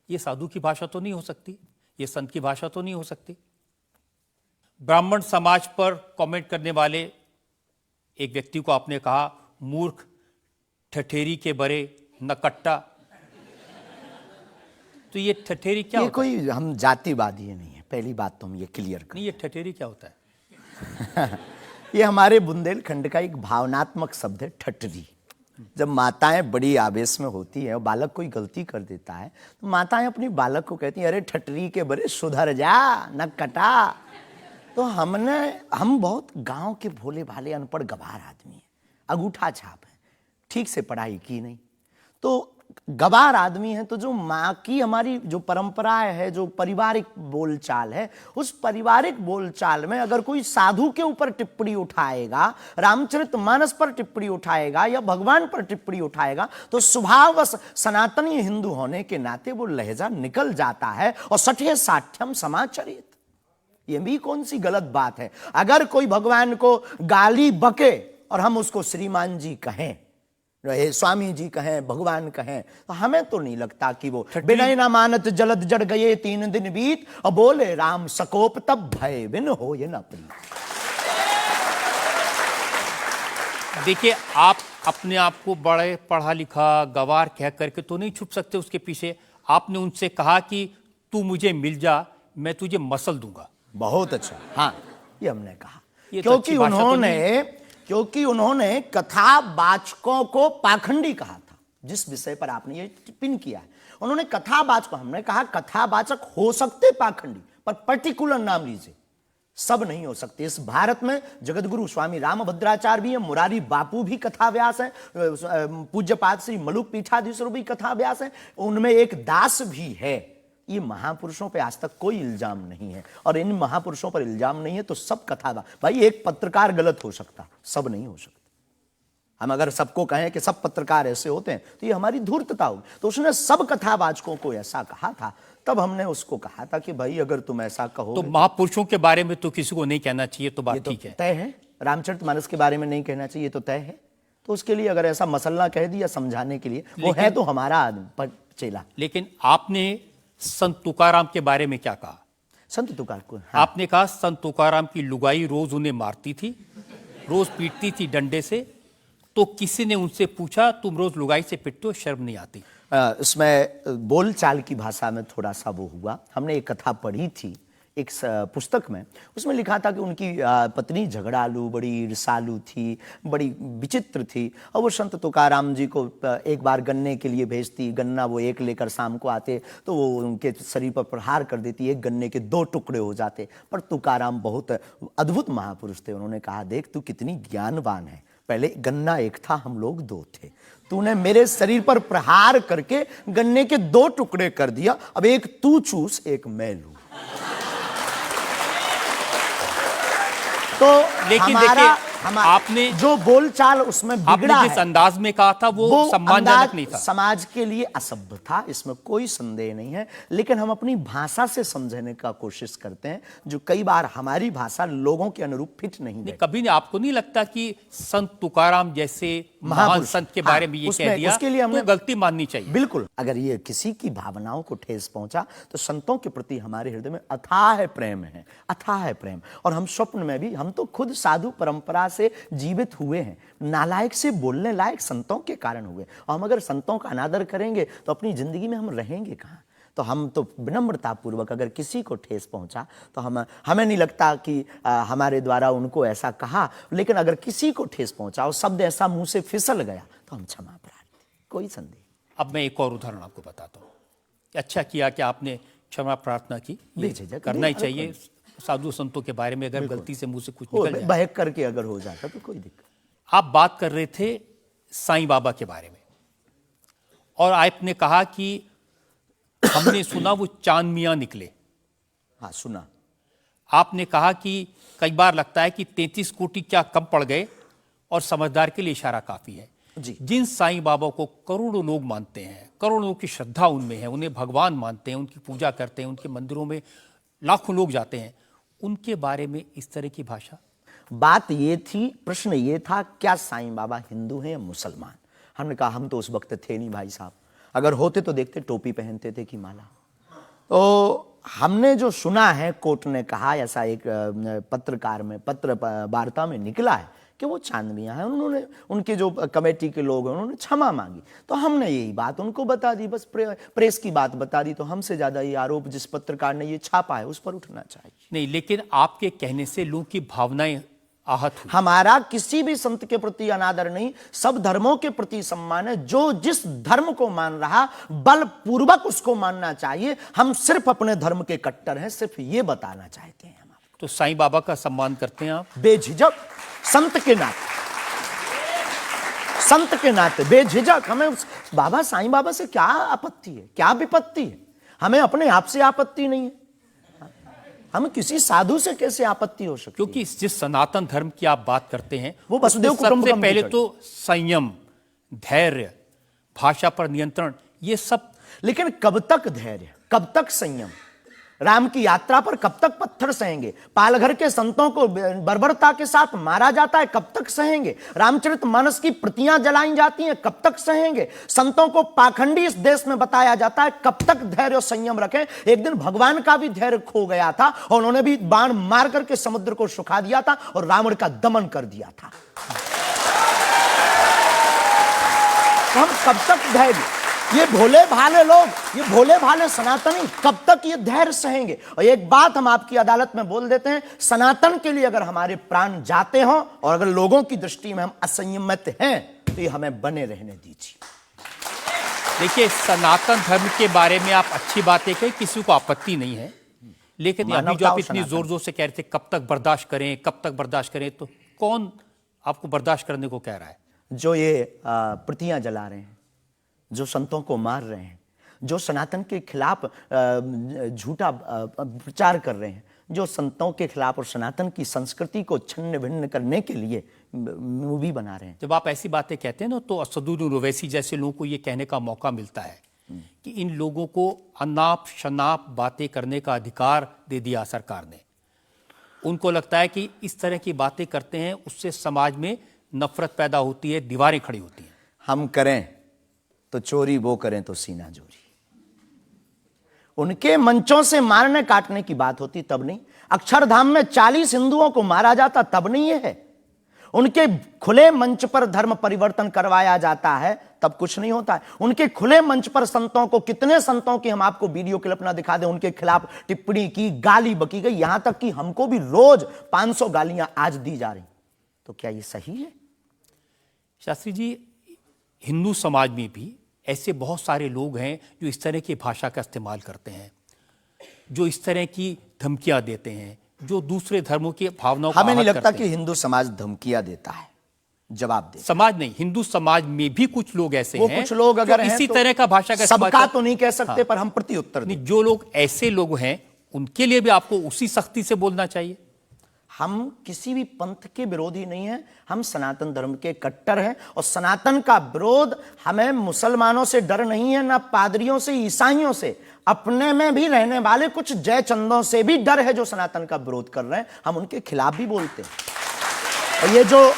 ये साधु की भाषा तो नहीं हो सकती, ये संत की भाषा तो नहीं हो सकती। ब्राह्मण समाज पर कमेंट करने वाले एक व्यक्ति को आपने कहा मूर्ख, ठठेरी के बरे, नकट्टा। तो ये ठठेरी क्या ये होता कोई हम जातिवादी नहीं है, पहली बात तो हम ये क्लियर नहीं, ये ठठेरी क्या होता है? ये हमारे बुंदेलखंड का एक भावनात्मक शब्द है, ठठरी। जब माताएं बड़ी आवेश में होती है और बालक कोई गलती कर देता है तो माताएं अपनी बालक को कहती हैं, अरे ठठरी के बरे सुधर जा, न कटा। तो हम बहुत गांव के भोले भाले अनपढ़ गवार आदमी हैं, अंगूठा छाप है, ठीक से पढ़ाई की नहीं, तो गवार आदमी है। तो जो माँ की हमारी जो परंपरा है, जो पारिवारिक बोलचाल है, उस पारिवारिक बोलचाल में अगर कोई साधु के ऊपर टिप्पणी उठाएगा, रामचरितमानस पर टिप्पणी उठाएगा या भगवान पर टिप्पणी उठाएगा, तो स्वभावश सनातनी हिंदू होने के नाते वो लहजा निकल जाता है और सठे साठ्यम समाचरित। ये भी कौन सी गलत बात है? अगर कोई भगवान को गाली बके और हम उसको श्रीमान जी कहें, स्वामी जी कहें, भगवान कहें, तो हमें तो नहीं लगता कि वो बिना ना मानत जलद जड़ गए 3 दिन बीत और बोले राम सकोप तब भय बिन हो ये न प्रीत। देखिए, आप अपने आप को बड़े पढ़ा लिखा गवार कह करके तो नहीं छुप सकते उसके पीछे। आपने उनसे कहा कि तू मुझे मिल जा, मैं तुझे मसल दूंगा। बहुत अच्छा, हाँ, ये हमने कहा ये तो अच्छी भाषा तो नहीं। क्योंकि उन्होंने कथावाचकों को पाखंडी कहा था, जिस विषय पर आपने ये टिप्पणी किया है। उन्होंने कथावाचक, हमने कहा कथावाचक हो सकते पाखंडी, पर पर्टिकुलर नाम लीजिए, सब नहीं हो सकते। इस भारत में जगतगुरु स्वामी रामभद्राचार्य भी है, मुरारी बापू भी कथाव्यास है, पूज्यपाद श्री मलुक पीठाधीश्वर भी कथाव्यास है, उनमें एक दास भी है। ये महापुरुषों पे आज तक कोई इल्जाम नहीं है, और इन महापुरुषों पर इल्जाम नहीं है तो सब कथा। भाई, एक पत्रकार गलत हो सकता, सब नहीं हो सकता। हम अगर सबको कहें कि सब पत्रकार ऐसे होते हैं तो ये हमारी धूर्तता होगी। तो उसने सब कथावाचकों को ऐसा कहा था, तब हमने उसको कहा था कि भाई अगर तुम ऐसा कहो तो महापुरुषों के बारे में तो किसी को नहीं कहना चाहिए, तो बात ठीक है, तय है। रामचरितमानस के बारे में नहीं कहना चाहिए तो तय है। तो उसके लिए अगर ऐसा मसला कह दिया समझाने के लिए, वो है तो हमारा आदमी चेला। लेकिन आपने संत तुकाराम के बारे में क्या कहा? संत तुकार को, हाँ। आपने कहा संत तुकाराम की लुगाई रोज उन्हें मारती थी, रोज पीटती थी डंडे से। तो किसी ने उनसे पूछा, तुम रोज लुगाई से पिटते हो, शर्म नहीं आती? इसमें बोलचाल की भाषा में थोड़ा सा वो हुआ। हमने एक कथा पढ़ी थी एक पुस्तक में, उसमें लिखा था कि उनकी पत्नी झगड़ालू, बड़ी ईर्ष्यालु थी, बड़ी विचित्र थी, और वो संत तुकाराम जी को एक बार गन्ने के लिए भेजती, गन्ना वो एक लेकर शाम को आते तो वो उनके शरीर पर प्रहार कर देती, एक गन्ने के 2 टुकड़े हो जाते। पर तुकाराम बहुत अद्भुत महापुरुष थे, उन्होंने कहा देख तू कितनी ज्ञानवान है, पहले गन्ना एक था, हम लोग 2 थे, तूने मेरे शरीर पर प्रहार करके गन्ने के 2 टुकड़े कर दिया, अब एक तू चूस एक मैं लूं। तो लेकिन देखिए, आपने जो बोलचाल उसमें बिगड़ा आपने जिस अंदाज में कहा था वो सम्मानजनक नहीं था, समाज के लिए असभ्य था, इसमें कोई संदेह नहीं है। लेकिन हम अपनी भाषा से समझने का कोशिश करते हैं, जो कई बार हमारी भाषा लोगों के अनुरूप फिट नहीं है। कभी आपको नहीं लगता कि संत तुकाराम जैसे महान संत के बारे में ये कह दिया, उसके लिए हमें गलती माननी चाहिए? बिल्कुल, अगर ये किसी की भावनाओं को ठेस पहुंचा तो संतों के प्रति हमारे हृदय में अथाह प्रेम है, अथाह प्रेम। और हम स्वप्न में भी, हम तो खुद साधु परंपरा से जीवित हुए हैं, नालायक से बोलने लायक संतों के कारण हुए, और हम अगर संतों का अनादर करेंगे तो अपनी जिंदगी में हम रहेंगे कहां? तो हम तो विनम्रता पूर्वक अगर किसी को ठेस पहुंचा तो हमें नहीं लगता कि हमारे द्वारा उनको ऐसा कहा, लेकिन अगर किसी को ठेस पहुंचा और शब्द ऐसा मुंह से फिसल गया तो हम क्षमा प्रार्थी, कोई संदेह। अब मैं एक और उदाहरण आपको बताता हूँ। अच्छा किया कि आपने क्षमा प्रार्थना की, करना ही चाहिए साधु संतों के बारे में, अगर गलती से मुंह से कुछ निकल जाए, बहक करके अगर हो जाता तो कोई दिक्कत। आप बात कर रहे थे साईं बाबा के बारे में, और आपने कहा कि हमने सुना वो चांद मियां निकले। हाँ, सुना। आपने कहा कि कई बार लगता है कि 33 कोटि क्या कम पड़ गए, और समझदार के लिए इशारा काफी है जी। जिन साईं बाबा को करोड़ों लोग मानते हैं, करोड़ों लोग की श्रद्धा उनमें है, उन्हें भगवान मानते हैं, उनकी पूजा करते हैं, उनके मंदिरों में लाखों लोग जाते हैं, उनके बारे में इस तरह की भाषा? बात ये थी, प्रश्न ये था क्या साईं बाबा हिंदू हैं या मुसलमान? हमने कहा हम तो उस वक्त थे नहीं भाई साहब, अगर होते तो देखते टोपी पहनते थे कि माला। तो हमने जो सुना है, कोर्ट ने कहा, ऐसा एक पत्रकार में, पत्र वार्ता में निकला है कि वो चांद मियां हैं, उन्होंने, उनके जो कमेटी के लोग हैं उन्होंने क्षमा मांगी, तो हमने यही बात उनको बता दी, बस प्रेस की बात बता दी। तो हमसे ज्यादा ये आरोप जिस पत्रकार ने ये छापा है उस पर उठना चाहिए। नहीं, लेकिन आपके कहने से लोगों की भावनाएं आहत हुई। हमारा किसी भी संत के प्रति अनादर नहीं, सब धर्मों के प्रति सम्मान है। जो जिस धर्म को मान रहा बलपूर्वक उसको मानना चाहिए। हम सिर्फ अपने धर्म के कट्टर हैं, सिर्फ ये बताना चाहते हैं हम आपको। तो साईं बाबा का सम्मान करते हैं आप? बेझिझक, संत के नाते, संत के नाते बेझिझक। हमें बाबा साईं बाबा से क्या आपत्ति है, क्या विपत्ति है? हमें अपने आप से आपत्ति नहीं है, हम किसी साधु से कैसे आपत्ति हो सकती? क्योंकि जिस सनातन धर्म की आप बात करते हैं वो वसुदेव कुटुंबकम सबसे पहले तो संयम, धैर्य, भाषा पर नियंत्रण, ये सब। लेकिन कब तक धैर्य, कब तक संयम? राम की यात्रा पर कब तक पत्थर सहेंगे? पालघर के संतों को बर्बरता के साथ मारा जाता है, कब तक सहेंगे? रामचरितमानस की प्रतियां जलाई जाती हैं, कब तक सहेंगे? संतों को पाखंडी इस देश में बताया जाता है, कब तक धैर्य और संयम रखें? एक दिन भगवान का भी धैर्य खो गया था और उन्होंने भी बाण मार करके समुद्र को सुखा दिया था और रावण का दमन कर दिया था। तो हम कब तक धैर्य, ये भोले भाले लोग, ये भोले भाले सनातनी कब तक ये धैर्य सहेंगे? और एक बात हम आपकी अदालत में बोल देते हैं, सनातन के लिए अगर हमारे प्राण जाते हों और अगर लोगों की दृष्टि में हम असंयमित हैं तो ये हमें बने रहने दीजिए। देखिए, सनातन धर्म के बारे में आप अच्छी बातें कही, किसी को आपत्ति नहीं है, लेकिन अभी जो आप इतनी जोर जोर से कह रहे थे कब तक बर्दाश्त करें, कब तक बर्दाश्त करें, तो कौन आपको बर्दाश्त करने को कह रहा है? जो ये प्रतियां जला रहे हैं, जो संतों को मार रहे हैं, जो सनातन के खिलाफ झूठा प्रचार कर रहे हैं, जो संतों के खिलाफ और सनातन की संस्कृति को छिन्न भिन्न करने के लिए मूवी बना रहे हैं। जब आप ऐसी बातें कहते हैं ना, तो असदुद्दीन ओवैसी जैसे लोगों को ये कहने का मौका मिलता है कि इन लोगों को अनाप शनाप बातें करने का अधिकार दे दिया सरकार ने। उनको लगता है कि इस तरह की बातें करते हैं उससे समाज में नफरत पैदा होती है, दीवारें खड़ी होती हैं। हम करें तो चोरी, वो करें तो सीना जोरी। उनके मंचों से मारने काटने की बात होती तब नहीं, अक्षरधाम में 40 हिंदुओं को मारा जाता तब नहीं है, उनके खुले मंच पर धर्म परिवर्तन करवाया जाता है तब कुछ नहीं होता है। उनके खुले मंच पर संतों को, कितने संतों की हम आपको वीडियो क्लिप ना दिखा दें, उनके खिलाफ टिप्पणी की, गाली बकी गई, यहां तक कि हमको भी रोज 500 गालियां आज दी जा रही। तो क्या ये सही है? शास्त्री जी, हिंदू समाज में भी ऐसे बहुत सारे लोग हैं जो इस तरह की भाषा का इस्तेमाल करते हैं, जो इस तरह की धमकियां देते हैं, जो दूसरे धर्मों की भावनाओं को हमें नहीं आहत लगता करते कि हैं। हिंदू समाज धमकियां देता है, जवाब दे। समाज नहीं, हिंदू समाज में भी कुछ लोग ऐसे वो हैं कुछ लोग जो अगर हैं इसी तो तरह का भाषा का इस्तेमाल सबका कर- तो नहीं कह सकते, पर हम प्रति उत्तर दें। नहीं, जो लोग ऐसे लोग हैं उनके लिए भी आपको उसी सख्ती से बोलना चाहिए। हम किसी भी पंथ के विरोधी नहीं हैं, हम सनातन धर्म के कट्टर हैं, और सनातन का विरोध हमें मुसलमानों से डर नहीं है, ना पादरियों से, ईसाइयों से, अपने में भी रहने वाले कुछ जयचंदों से भी डर है जो सनातन का विरोध कर रहे हैं। हम उनके खिलाफ भी बोलते हैं। और ये जो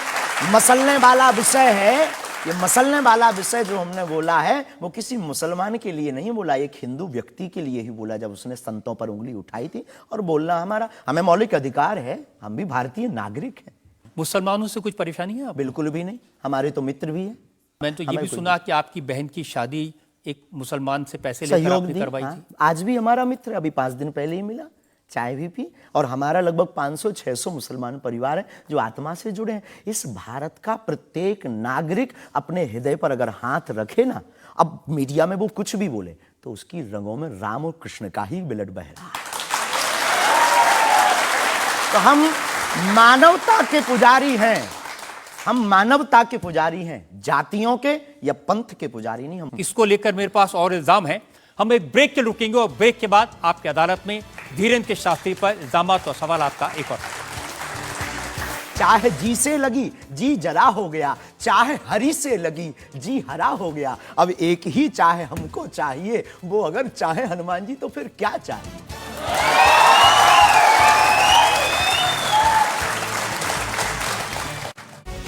मसलने वाला विषय है, ये मसलने वाला विषय जो हमने बोला है, वो किसी मुसलमान के लिए नहीं बोला, एक हिंदू व्यक्ति के लिए ही बोला, जब उसने संतों पर उंगली उठाई थी। और बोलना हमारा, हमें मौलिक अधिकार है, हम भी भारतीय नागरिक हैं। मुसलमानों से कुछ परेशानी है आपको? बिल्कुल भी नहीं, हमारे तो मित्र भी हैं। मैंने तो ये हमें भी कोई सुना कि आपकी बहन की शादी एक मुसलमान से पैसे लेकर सहयोग आपने दी, करवाई हाँ। थी। आज भी हमारा मित्र, अभी 5 दिन पहले ही मिला, चाय भी पी। और हमारा लगभग 500-600 मुसलमान परिवार है जो आत्मा से जुड़े हैं। इस भारत का प्रत्येक नागरिक अपने हृदय पर अगर हाथ रखे ना, अब मीडिया में वो कुछ भी बोले, तो उसकी रगों में राम और कृष्ण का ही ब्लड बह रहा है। तो हम मानवता के पुजारी हैं, हम मानवता के पुजारी हैं, जातियों के या पंथ के पुजारी नहीं। हम इसको लेकर मेरे पास और इल्जाम है। हम एक ब्रेक के रुकेंगे और ब्रेक के बाद आपकी अदालत में धीरेन्द्र के शास्त्री पर इल्जामात और सवाल आपका एक और। चाहे जी से लगी जी जरा हो गया, चाहे हरि से लगी जी हरा हो गया। अब एक ही चाहे हमको चाहिए, वो अगर चाहे हनुमान जी तो फिर क्या चाहिए।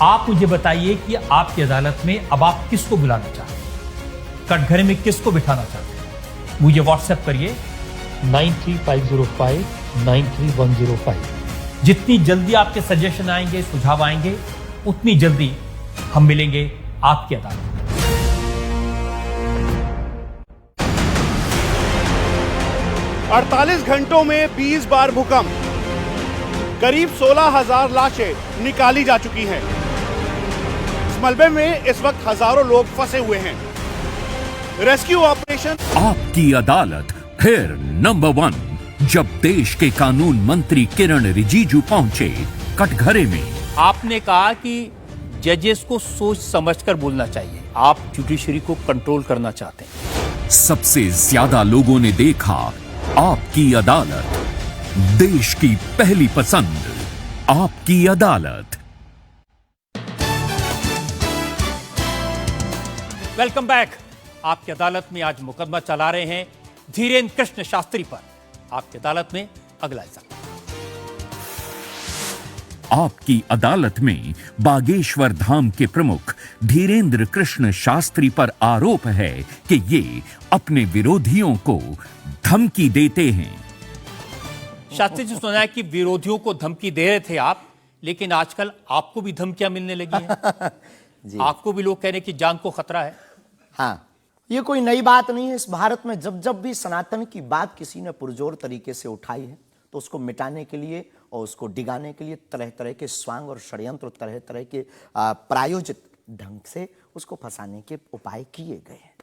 आप मुझे बताइए कि आपकी अदालत में अब आप किसको बुलाना चाहते हैं, कटघरे में किसको बिठाना चाहते हैं? मुझे व्हाट्सएप करिए 93505 93105। जितनी जल्दी आपके सजेशन आएंगे, सुझाव आएंगे, उतनी जल्दी हम मिलेंगे आपकी अदालत में। 48 घंटों में 20 बार भूकंप, करीब 16,000 लाशें निकाली जा चुकी हैं। इस मलबे में इस वक्त हजारों लोग फंसे हुए हैं। Rescue operation. आपकी अदालत फिर नंबर 1 जब देश के कानून मंत्री किरण रिजिजू पहुंचे कटघरे में। आपने कहा कि जजेस को सोच समझकर बोलना चाहिए, आप जुडिशरी को कंट्रोल करना चाहते हैं। सबसे ज्यादा लोगों ने देखा आपकी अदालत, देश की पहली पसंद आपकी अदालत। Welcome back. आपकी अदालत में आज मुकदमा चला रहे हैं धीरेन्द्र कृष्ण शास्त्री पर। आपकी अदालत में अगला इल्जाम। आपकी अदालत में बागेश्वर धाम के प्रमुख धीरेन्द्र कृष्ण शास्त्री पर आरोप है कि ये अपने विरोधियों को धमकी देते हैं। शास्त्री जी, सुना है कि विरोधियों को धमकी दे रहे थे आप, लेकिन आजकल आपको भी धमकियां मिलने लगी हैं। आपको भी लोग कह रहे हैं कि जान को खतरा है। हाँ, ये कोई नई बात नहीं है। इस भारत में जब जब भी सनातन की बात किसी ने पुरजोर तरीके से उठाई है, तो उसको मिटाने के लिए और उसको डिगाने के लिए तरह तरह के स्वांग और षड्यंत्र, तरह तरह के प्रायोजित ढंग से उसको फंसाने के उपाय किए गए हैं।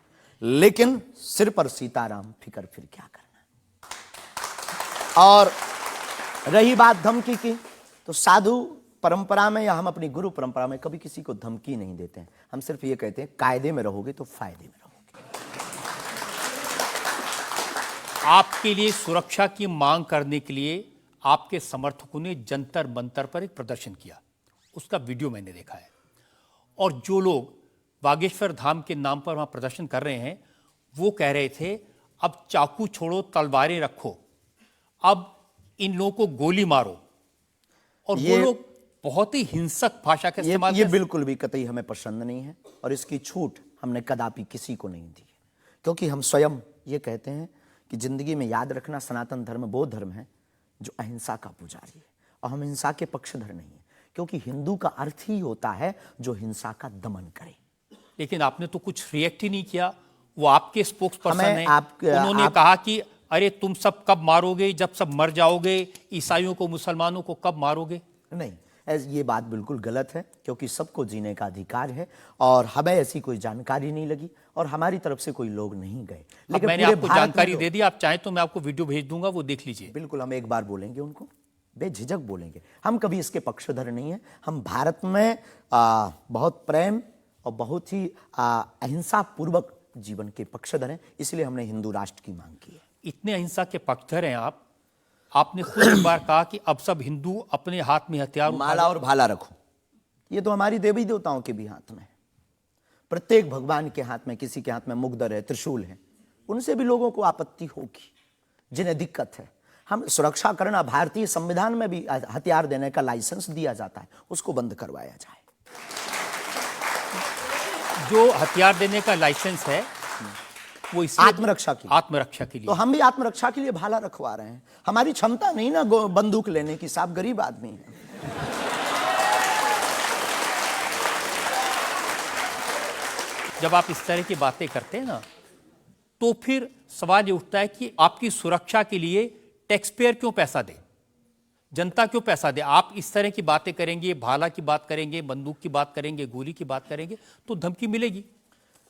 लेकिन सिर पर सीताराम, फिकर फिर क्या करना। और रही बात धमकी की, तो साधु परंपरा में या हम अपनी गुरु परंपरा में कभी किसी को धमकी नहीं देते हैं। हम सिर्फ ये कहते हैं कायदे में रहोगे तो फायदे में रहोगे। आपके लिए सुरक्षा की मांग करने के लिए आपके समर्थकों ने जंतर मंतर पर एक प्रदर्शन किया, उसका वीडियो मैंने देखा है। और जो लोग बागेश्वर धाम के नाम पर वहां प्रदर्शन कर रहे हैं, वो कह रहे थे अब चाकू छोड़ो, तलवारें रखो, अब इन लोगों को गोली मारो। और वो लोग बहुत ही हिंसक भाषा का इस्तेमाल ये बिल्कुल भी कतई हमें पसंद नहीं है, और इसकी छूट हमने कदापि किसी को नहीं दी है। क्योंकि हम स्वयं ये कहते हैं कि जिंदगी में याद रखना, सनातन धर्म वो धर्म है जो अहिंसा का पुजारी है, और हम हिंसा के पक्षधर नहीं है। क्योंकि हिंदू का अर्थ ही होता है जो हिंसा का दमन करे। लेकिन आपने तो कुछ रिएक्ट ही नहीं किया। वो आपके स्पोक्स पर्सन हमें हैं, आप- कहा कि अरे तुम सब कब मारोगे, जब सब मर जाओगे, ईसाइयों को मुसलमानों को कब मारोगे? नहीं, ये बात बिल्कुल गलत है, क्योंकि सबको जीने का अधिकार है और हमें ऐसी कोई जानकारी नहीं लगी और हमारी तरफ से कोई लोग नहीं गए। अब मैंने पूरे आपको भारत में जानकारी लोग- दे दी, आप चाहें तो मैं आपको वीडियो भेज दूंगा, वो देख लीजिए। बिल्कुल, हम एक बार बोलेंगे उनको, बेझिझक बोलेंगे। हम कभी इसके पक्षधर नहीं है। हम भारत में बहुत प्रेम और बहुत ही अहिंसा पूर्वक जीवन के पक्षधर हैं, इसलिए हमने हिंदू राष्ट्र की मांग की है। इतने अहिंसा के पक्षधर हैं आप, आपने खुद एक बार कहा कि अब सब हिंदू अपने हाथ में हथियार उठा माला और भाला रखो, ये तो हमारी देवी देवताओं के भी हाथ में है। प्रत्येक भगवान के हाथ में, किसी के हाथ में मुगदर है, त्रिशूल है, उनसे भी लोगों को आपत्ति होगी, जिन्हें दिक्कत है। हम सुरक्षा करना, भारतीय संविधान में भी हथियार देने का लाइसेंस दिया जाता है, उसको बंद करवाया जाए। जो हथियार देने का लाइसेंस है वो इसलिए आत्मरक्षा के लिए। आत्मरक्षा के लिए। तो हम भी आत्मरक्षा के लिए भाला रखवा रहे हैं। हमारी क्षमता नहीं ना बंदूक लेने की, साहब गरीब आदमी है। जब आप इस तरह की बातें करते हैं ना, तो फिर सवाल ये उठता है कि आपकी सुरक्षा के लिए टैक्स पेयर क्यों पैसा दे, जनता क्यों पैसा दे? आप इस तरह की बातें करेंगे, भाला की बात करेंगे, बंदूक की बात करेंगे, गोली की बात करेंगे, तो धमकी मिलेगी।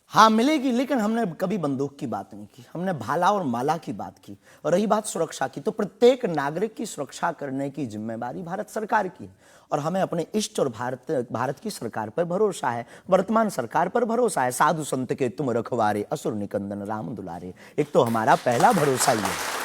हाँ मिलेगी, लेकिन हमने कभी बंदूक की बात नहीं की, हमने भाला और माला की बात की। और रही बात सुरक्षा की, तो प्रत्येक नागरिक की सुरक्षा करने की जिम्मेदारी भारत सरकार की है और हमें अपने इष्ट और भारत की सरकार पर भरोसा है, वर्तमान सरकार पर भरोसा है। साधु संत के तुम रखवारे, असुर निकंदन राम दुलारे, एक तो हमारा पहला भरोसा ही है।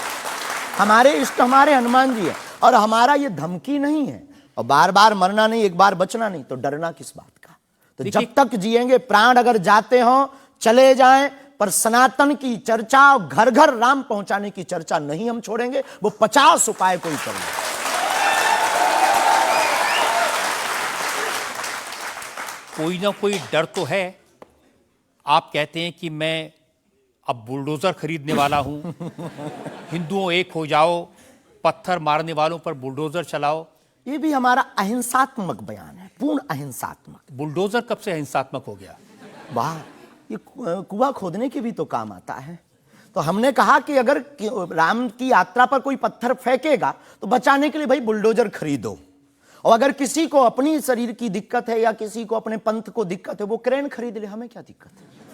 हमारे इष्ट हमारे हनुमान जी है और हमारा ये धमकी नहीं है। और बार बार मरना नहीं, एक बार बचना नहीं, तो डरना किस बात का? तो जब तक जिएंगे, प्राण अगर जाते हो चले जाएं, पर सनातन की चर्चा और घर घर राम पहुंचाने की चर्चा नहीं हम छोड़ेंगे। वो 50 उपाय कोई करेंगे। कोई ना कोई डर तो है। आप कहते हैं कि मैं अब बुलडोजर खरीदने वाला हूं, हिंदुओं एक हो जाओ, पत्थर मारने वालों पर बुलडोजर चलाओ। ये भी हमारा अहिंसात्मक बयान है, पूर्ण अहिंसात्मक। बुलडोजर कब से अहिंसात्मक हो गया? वाह, ये कुआं खोदने के भी तो काम आता है। तो हमने कहा कि अगर राम की यात्रा पर कोई पत्थर फेंकेगा तो बचाने के लिए भाई बुलडोजर खरीदो, और अगर किसी को अपनी शरीर की दिक्कत है या किसी को अपने पंथ को दिक्कत है, वो क्रेन खरीद ले, हमें क्या दिक्कत है?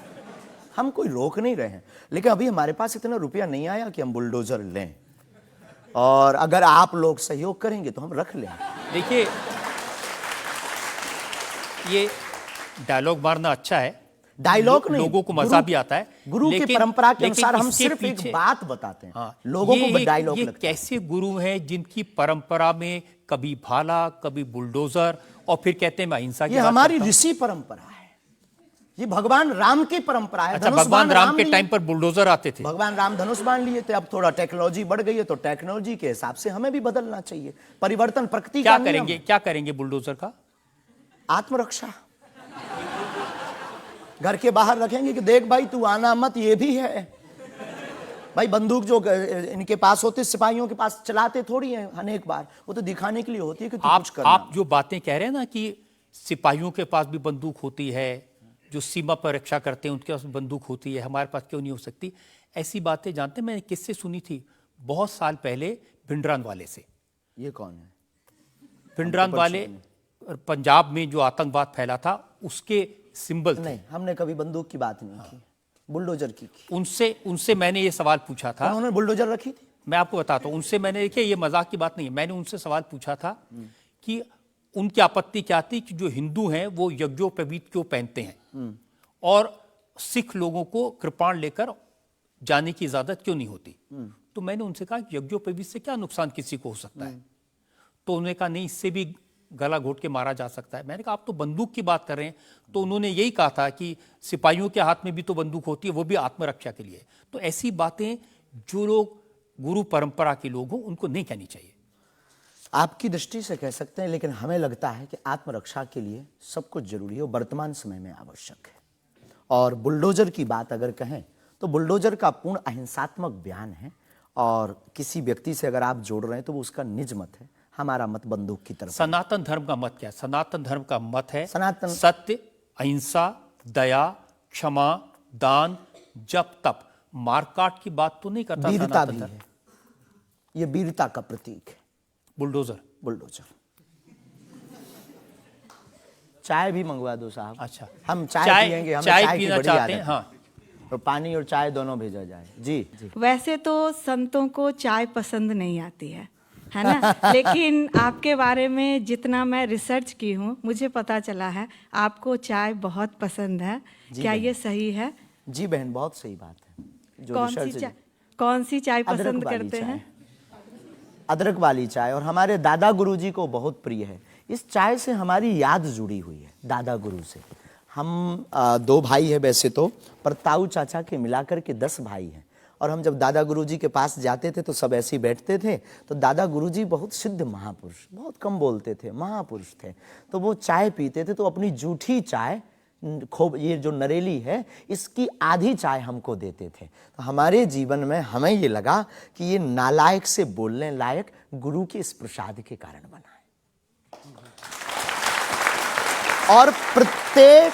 हम कोई रोक नहीं रहे हैं, लेकिन अभी हमारे पास इतना रुपया नहीं आया कि हम बुलडोजर लें। और अगर आप लोग सहयोग करेंगे तो हम रख लें। देखिए, ये डायलॉग मारना अच्छा है, डायलॉग नहीं, लोगों को मजा भी आता है। गुरु की लेकिन- परंपरा के लेकिन अनुसार हम इसके सिर्फ एक पीछे- बात बताते हैं, हाँ, लोगों को ये डायलॉग लगता है। कैसे गुरु हैं जिनकी परंपरा में कभी भाला, कभी बुलडोजर, और फिर कहते हैं मैं अहिंसा की ये बात हमारी करता हूं। ऋषि परंपरा है, ये भगवान राम की परंपरा है। अच्छा, धनुष भगवान बाण राम के लिए। टाइम पर बुलडोजर आते थे। भगवान राम धनुष बाण लिए थे। अब थोड़ा टेक्नोलॉजी बढ़ गई है, तो टेक्नोलॉजी के हिसाब से हमें भी बदलना चाहिए। परिवर्तन प्रकृति क्या का नियम करेंगे, है। क्या करेंगे बुलडोजर का? आत्मरक्षा। घर के बाहर रखेंगे कि देख भाई तू आना मत, ये भी है भाई। बंदूक जो इनके पास होती, सिपाहियों के पास चलाते थोड़ी हैं अनेक बार, वो तो दिखाने के लिए होती है कि तू कुछ करना। आप जो बातें कह रहे हैं ना कि सिपाहियों के पास भी बंदूक होती है, जो सीमा पर रक्षा करते हैं उनके पास बंदूक होती है, हमारे पास क्यों नहीं हो सकती? ऐसी बातें जानते हैं, मैंने किससे सुनी थी बहुत साल पहले, भिंडरान वाले से। ये कौन है? भिंडरान वाले पंजाब में जो आतंकवाद फैला था उसके सिंबल थे। नहीं, हमने कभी बंदूक की बात नहीं की, बुलडोजर की। उनसे मैंने ये सवाल पूछा था। उन्होंने बुलडोजर रखी थी। मैं आपको बताता हूँ, उनसे मैंने, देखिए ये मजाक की बात नहीं है, मैंने उनसे सवाल पूछा था कि उनकी आपत्ति क्या थी कि जो हिंदू हैं वो यज्ञोपवीत क्यों पहनते हैं और सिख लोगों को कृपाण लेकर जाने की इजाजत क्यों नहीं होती। तो मैंने उनसे कहा कि यज्ञोपवीत से क्या नुकसान किसी को हो सकता है? तो उन्होंने कहा नहीं, इससे भी गला घोट के मारा जा सकता है। मैंने कहा आप तो बंदूक की बात कर रहे हैं। तो उन्होंने यही कहा था कि सिपाहियों के हाथ में भी तो बंदूक होती है, वो भी आत्मरक्षा के लिए। तो ऐसी बातें जो लोग गुरु परंपरा के लोग हों उनको नहीं कहनी चाहिए। आपकी दृष्टि से कह सकते हैं, लेकिन हमें लगता है कि आत्मरक्षा के लिए सब कुछ जरूरी है, वर्तमान समय में आवश्यक है। और बुलडोजर की बात अगर कहें तो बुलडोजर का पूर्ण अहिंसात्मक बयान है, और किसी व्यक्ति से अगर आप जोड़ रहे हैं तो वो उसका निज मत है। हमारा मत बंदूक की तरफ। सनातन धर्म का मत क्या है? सनातन धर्म का मत है सनातन- सत्य, अहिंसा, दया, क्षमा, दान, जप, तप। मारकाट की बात तो नहीं करता वीरता सनातन भी धर्म। है, ये वीरता का प्रतीक है। बुलडोजर। बुलडोजर। चाय भी मंगवा दो साहब। अच्छा, हम चाय पियेंगे, हमें चाय चाय की पीना बड़ी चाहते आदत हैं। है। हाँ, तो पानी और चाय दोनों भेजा जाए। जी जी। वैसे तो संतों को चाय पसंद नहीं आती है ना? लेकिन आपके बारे में जितना मैं रिसर्च की हूँ, मुझे पता चला है आपको चाय बहुत पसंद है। क्या ये सही है? जी बहन, बहुत सही बात है। जो कौन सी चाय अदरक पसंद वाली करते चाय। हैं? अदरक वाली चाय, और हमारे दादा गुरुजी को बहुत प्रिय है। इस चाय से हमारी याद जुड़ी हुई है दादा गुरु से। हम 2 भाई हैं वैसे तो, पर ताऊ चाचा के मिलाकर के 10 भाई हैं। और हम जब दादा गुरुजी के पास जाते थे तो सब ऐसे ही बैठते थे। तो दादा गुरुजी बहुत सिद्ध महापुरुष, बहुत कम बोलते थे, महापुरुष थे। तो वो चाय पीते थे तो अपनी जूठी चाय, खूब ये जो नरेली है, इसकी आधी चाय हमको देते थे। तो हमारे जीवन में हमें ये लगा कि ये नालायक से बोलने लायक गुरु के इस प्रसाद के कारण बना है। और प्रत्येक,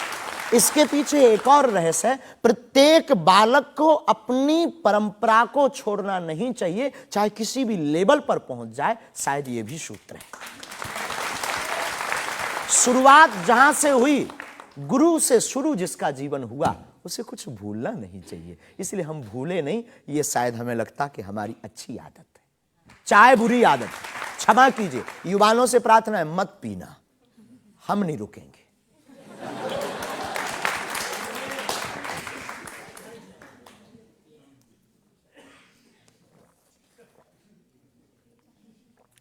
इसके पीछे एक और रहस्य है, प्रत्येक बालक को अपनी परंपरा को छोड़ना नहीं चाहिए, चाहे किसी भी लेवल पर पहुंच जाए। शायद ये भी सूत्र है। शुरुआत जहां से हुई, गुरु से शुरू जिसका जीवन हुआ, उसे कुछ भूलना नहीं चाहिए। इसलिए हम भूले नहीं, ये शायद हमें लगता कि हमारी अच्छी आदत है। चाय बुरी आदत है, क्षमा कीजिए। युवाओं से प्रार्थना है, मत पीना, हम नहीं रुकेंगे।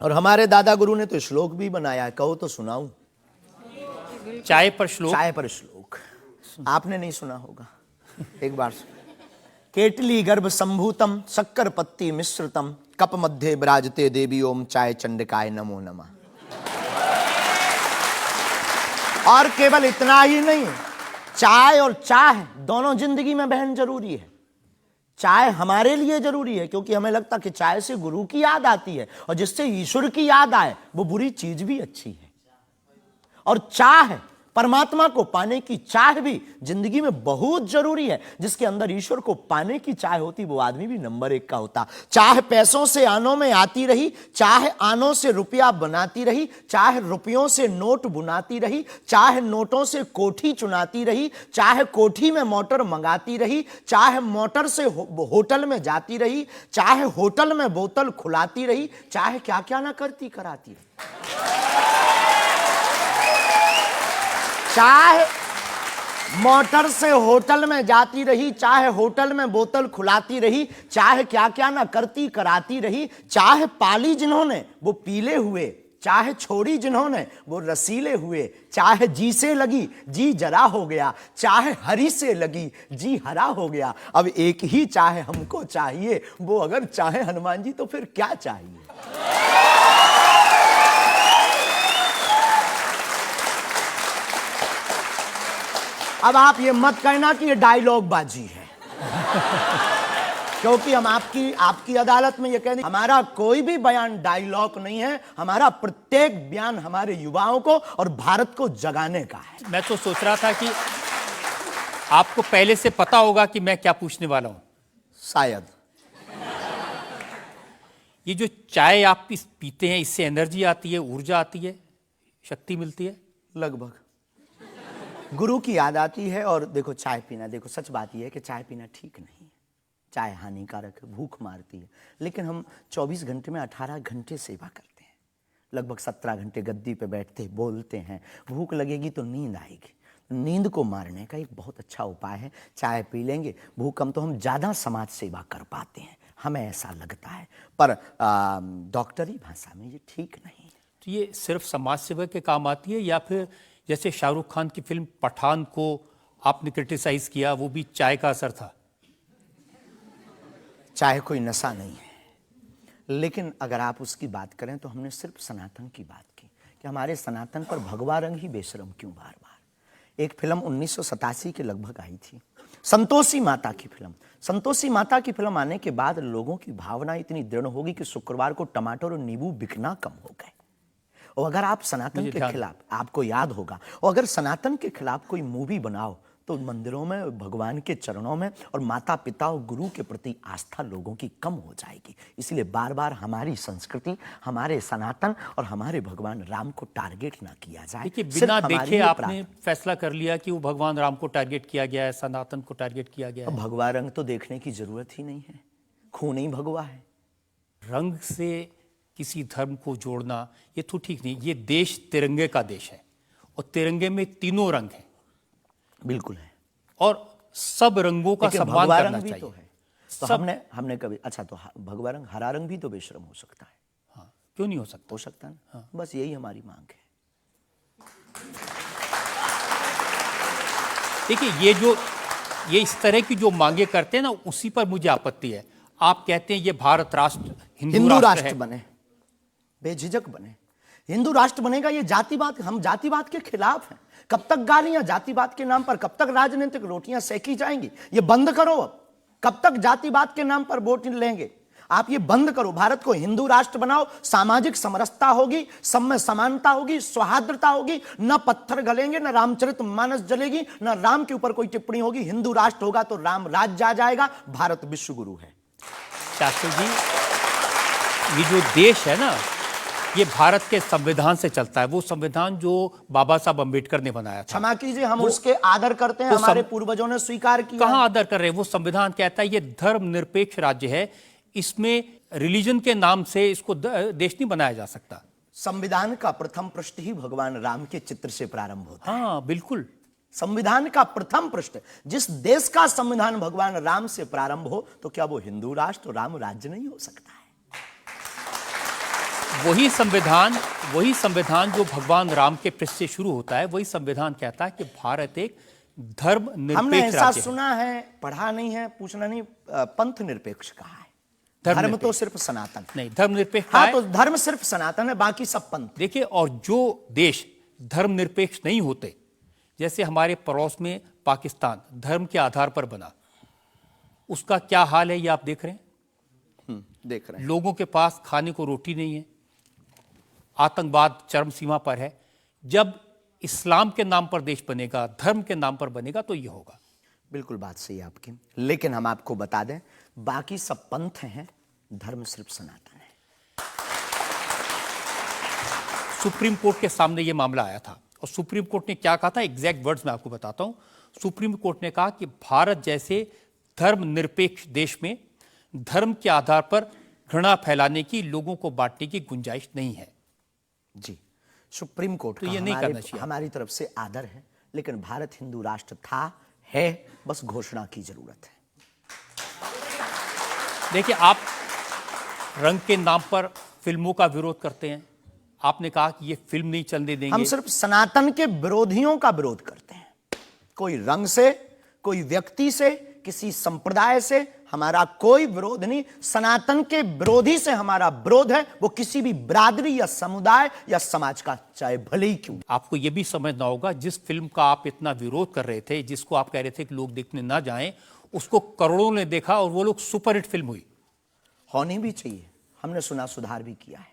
और हमारे दादा गुरु ने तो श्लोक भी बनाया है, कहो तो सुनाऊं। चाय पर श्लोक। चाय पर श्लोक आपने नहीं सुना होगा, एक बार केटली गर्भ संभूतम शक्कर पत्ती मिश्रितम कप मध्य विराजते देवी ओम चाय चंडिकाय नमो नमः। और केवल इतना ही नहीं, चाय और चाह दोनों जिंदगी में बहन जरूरी है। चाय हमारे लिए जरूरी है क्योंकि हमें लगता कि चाय से गुरु की याद आती है, और जिससे ईश्वर की याद आए वो बुरी चीज भी अच्छी है। और चाह, परमात्मा को पाने की चाह भी जिंदगी में बहुत जरूरी है। जिसके अंदर ईश्वर को पाने की चाह होती, वो आदमी भी नंबर 1 का होता। चाह पैसों से आनों में आती रही, चाह आनों से रुपया बनाती रही, चाह रुपयों से नोट बुनाती रही, चाह नोटों से कोठी चुनाती रही, चाह कोठी में मोटर मंगाती रही, चाह मोटर से होटल में जाती रही, चाहे होटल में बोतल खुलाती रही, चाहे क्या क्या ना करती कराती रही। चाहे मोटर से होटल में जाती रही, चाहे होटल में बोतल खुलाती रही, चाहे क्या क्या ना करती कराती रही, चाहे पाली जिन्होंने वो पीले हुए, चाहे छोड़ी जिन्होंने वो रसीले हुए, चाहे जी से लगी जी जरा हो गया, चाहे हरी से लगी जी हरा हो गया। अब एक ही चाहे हमको चाहिए, वो अगर चाहे हनुमान जी तो फिर क्या चाहिए। अब आप ये मत कहना कि ये डायलॉग बाजी है क्योंकि हम आपकी अदालत में ये कहते, हमारा कोई भी बयान डायलॉग नहीं है। हमारा प्रत्येक बयान हमारे युवाओं को और भारत को जगाने का है। मैं तो सोच रहा था कि आपको पहले से पता होगा कि मैं क्या पूछने वाला हूं। शायद ये जो चाय आप पीते हैं, इससे एनर्जी आती है, ऊर्जा आती है, शक्ति मिलती है? लगभग गुरु की याद आती है। और देखो चाय पीना, देखो सच बात यह है कि चाय पीना ठीक नहीं है, चाय हानिकारक है, भूख मारती है। लेकिन हम 24 घंटे में 18 घंटे सेवा करते हैं, लगभग 17 घंटे गद्दी पे बैठते बोलते हैं। भूख लगेगी तो नींद आएगी, नींद को मारने का एक बहुत अच्छा उपाय है चाय पी लेंगे। भूख कम तो हम ज़्यादा समाज सेवा कर पाते हैं, हमें ऐसा लगता है, पर डॉक्टरी भाषा में ये ठीक नहीं है। तो ये सिर्फ समाज सेवा के काम आती है, या फिर जैसे शाहरुख खान की फिल्म पठान को आपने क्रिटिसाइज किया, वो भी चाय का असर था? चाय कोई नशा नहीं है, लेकिन अगर आप उसकी बात करें तो हमने सिर्फ सनातन की बात की कि हमारे सनातन पर भगवा रंग ही बेशरम क्यों बार बार। एक फिल्म 1987 के लगभग आई थी, संतोषी माता की फिल्म। संतोषी माता की फिल्म आने के बाद लोगों की भावना इतनी दृढ़ होगी कि शुक्रवार को टमाटर और नींबू बिकना कम हो गए। और अगर आप सनातन के खिलाफ, आपको याद होगा, और अगर सनातन के खिलाफ कोई मूवी बनाओ तो मंदिरों में, भगवान के चरणों में और माता पिता और गुरु के प्रति आस्था लोगों की कम हो जाएगी। इसलिए बार बार हमारी संस्कृति, हमारे सनातन और हमारे भगवान राम को टारगेट ना किया जाए। देखिए, सिर्फ बिना हमारी देखे ये आपने फैसला कर लिया कि वो भगवान राम को टारगेट किया गया है, सनातन को टारगेट किया गया है। भगवा रंग तो देखने की जरूरत ही नहीं है, खून ही भगवा है। रंग से किसी धर्म को जोड़ना ये तो ठीक नहीं। ये देश तिरंगे का देश है और तिरंगे में तीनों रंग हैं बिल्कुल है, और सब रंगों का लेकिन सम्मान भगवा करना रंग भी चाहिए। तो है। तो सब- हमने कभी, अच्छा तो भगवा रंग, हरा रंग भी तो बेशर्म हो सकता है। हाँ, क्यों नहीं हो सकता? हो सकता है ना। बस यही हमारी मांग है। देखिए, ये इस तरह की जो मांगे करते हैं ना, उसी पर मुझे आपत्ति है। आप कहते हैं ये भारत राष्ट्र हिंदू राष्ट्र है। बने, बेझिझक बने, हिंदू राष्ट्र बनेगा। ये जातिवाद, हम जातिवाद के खिलाफ हैं। कब तक गालियां जातिवाद के नाम पर, कब तक राजनीतिक रोटियां सेकी जाएंगी? ये बंद करो अब। कब तक जातिवाद के नाम पर वोट लेंगे? आप ये बंद करो। भारत को हिंदू राष्ट्र बनाओ, सामाजिक समरसता होगी, सब में समानता होगी, सौहार्दता होगी, न पत्थर गलेंगे, न रामचरितमानस जलेगी, न राम के ऊपर कोई टिप्पणी होगी। हिंदू राष्ट्र होगा तो राम राज्य आ जाएगा। भारत विश्व गुरु है। शास्त्री जी, ये जो देश है ना, ये भारत के संविधान से चलता है। वो संविधान जो बाबा साहब अंबेडकर ने बनाया था। क्षमा कीजिए, हम उसके आदर करते हैं, हमारे पूर्वजों ने स्वीकार किया। कहां आदर कर रहे हैं? वो संविधान कहता है ये धर्मनिरपेक्ष राज्य है, इसमें रिलीजन के नाम से इसको देश नहीं बनाया जा सकता। संविधान का प्रथम पृष्ठ ही भगवान राम के चित्र से प्रारंभ होता है। हाँ, बिल्कुल। संविधान का प्रथम पृष्ठ, जिस देश का संविधान भगवान राम से प्रारंभ हो, तो क्या वो हिंदू राष्ट्र, राम राज्य नहीं हो सकता है? वही संविधान जो भगवान राम के पृष्ठ से शुरू होता है, वही संविधान कहता है कि भारत एक हमने धर्मनिरपेक्ष ऐसा राज्य है। सुना है, पढ़ा नहीं है, पूछना नहीं, पंथ निरपेक्ष कहा है। धर्म तो सिर्फ सनातन नहीं, धर्मनिरपेक्ष हाँ, है। तो धर्म सिर्फ सनातन है, बाकी सब पंथ। देखिए, और जो देश धर्मनिरपेक्ष नहीं होते, जैसे हमारे पड़ोस में पाकिस्तान धर्म के आधार पर बना, उसका क्या हाल है ये आप देख रहे हैं। देख रहे हैं। लोगों के पास खाने को रोटी नहीं है, आतंकवाद चरम सीमा पर है। जब इस्लाम के नाम पर देश बनेगा, धर्म के नाम पर बनेगा, तो ये होगा। बिल्कुल बात सही है आपकी, लेकिन हम आपको बता दें, बाकी सब पंथ हैं, धर्म सिर्फ सनातन है। सुप्रीम कोर्ट के सामने ये मामला आया था और सुप्रीम कोर्ट ने क्या कहा था, एग्जैक्ट वर्ड्स मैं आपको बताता हूं। सुप्रीम कोर्ट ने कहा कि भारत जैसे धर्मनिरपेक्ष देश में धर्म के आधार पर घृणा फैलाने की, लोगों को बांटने की गुंजाइश नहीं है। जी, सुप्रीम कोर्ट तो का ये नहीं करना चाहिए। हमारी तरफ से आदर है, लेकिन भारत हिंदू राष्ट्र था, है, बस घोषणा की जरूरत है। देखिए, आप रंग के नाम पर फिल्मों का विरोध करते हैं। आपने कहा कि ये फिल्म नहीं चलने देंगे। हम सिर्फ सनातन के विरोधियों का विरोध करते हैं। कोई रंग से, कोई व्यक्ति से, किसी संप्रदाय से हमारा कोई विरोध नहीं। सनातन के विरोधी से हमारा विरोध है, वो किसी भी बिरादरी या समुदाय या समाज का, चाहे भले ही क्यों। आपको यह भी समझना होगा, जिस फिल्म का आप इतना विरोध कर रहे थे, जिसको आप कह रहे थे कि लोग देखने ना जाएं, उसको करोड़ों ने देखा और वो लोग सुपरहिट फिल्म हुई। होनी भी चाहिए। हमने सुना सुधार भी किया है,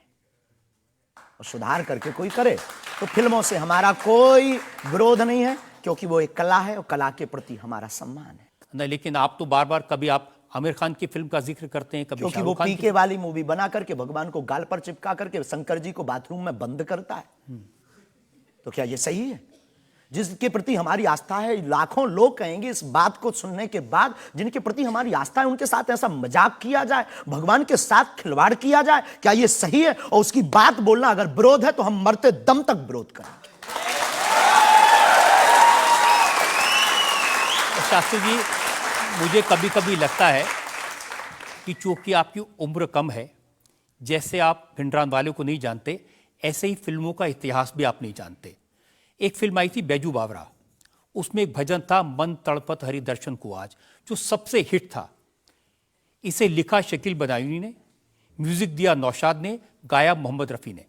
और सुधार करके कोई करे तो फिल्मों से हमारा कोई विरोध नहीं है, क्योंकि वो एक कला है और कला के प्रति हमारा सम्मान है। नहीं, लेकिन आप तो बार बार, कभी आप आमिर खान की फिल्म का जिक्र करते हैं, कभी क्योंकि वो शाहरुख खान पीके वाली मूवी बना करके भगवान को गाल पर चिपका करके शंकर जी को बाथरूम में बंद करता है। तो क्या ये सही है? जिसके प्रति हमारी आस्था है, लाखों लोग कहेंगे इस बात को सुनने के बाद, जिनके प्रति हमारी आस्था है, उनके साथ ऐसा मजाक किया जाए, भगवान के साथ खिलवाड़ किया जाए, क्या ये सही है? और उसकी बात बोलना अगर विरोध है तो हम मरते दम तक विरोध करेंगे। शास्त्री जी, मुझे कभी कभी लगता है कि चूंकि आपकी उम्र कम है, जैसे आप भिंडरान वाले को नहीं जानते, ऐसे ही फिल्मों का इतिहास भी आप नहीं जानते। एक फिल्म आई थी बैजू बावरा, उसमें एक भजन था, मन तड़पत हरि दर्शन को आज, जो सबसे हिट था। इसे लिखा शकील बदायूनी ने, म्यूजिक दिया नौशाद ने, गाया मोहम्मद रफ़ी ने।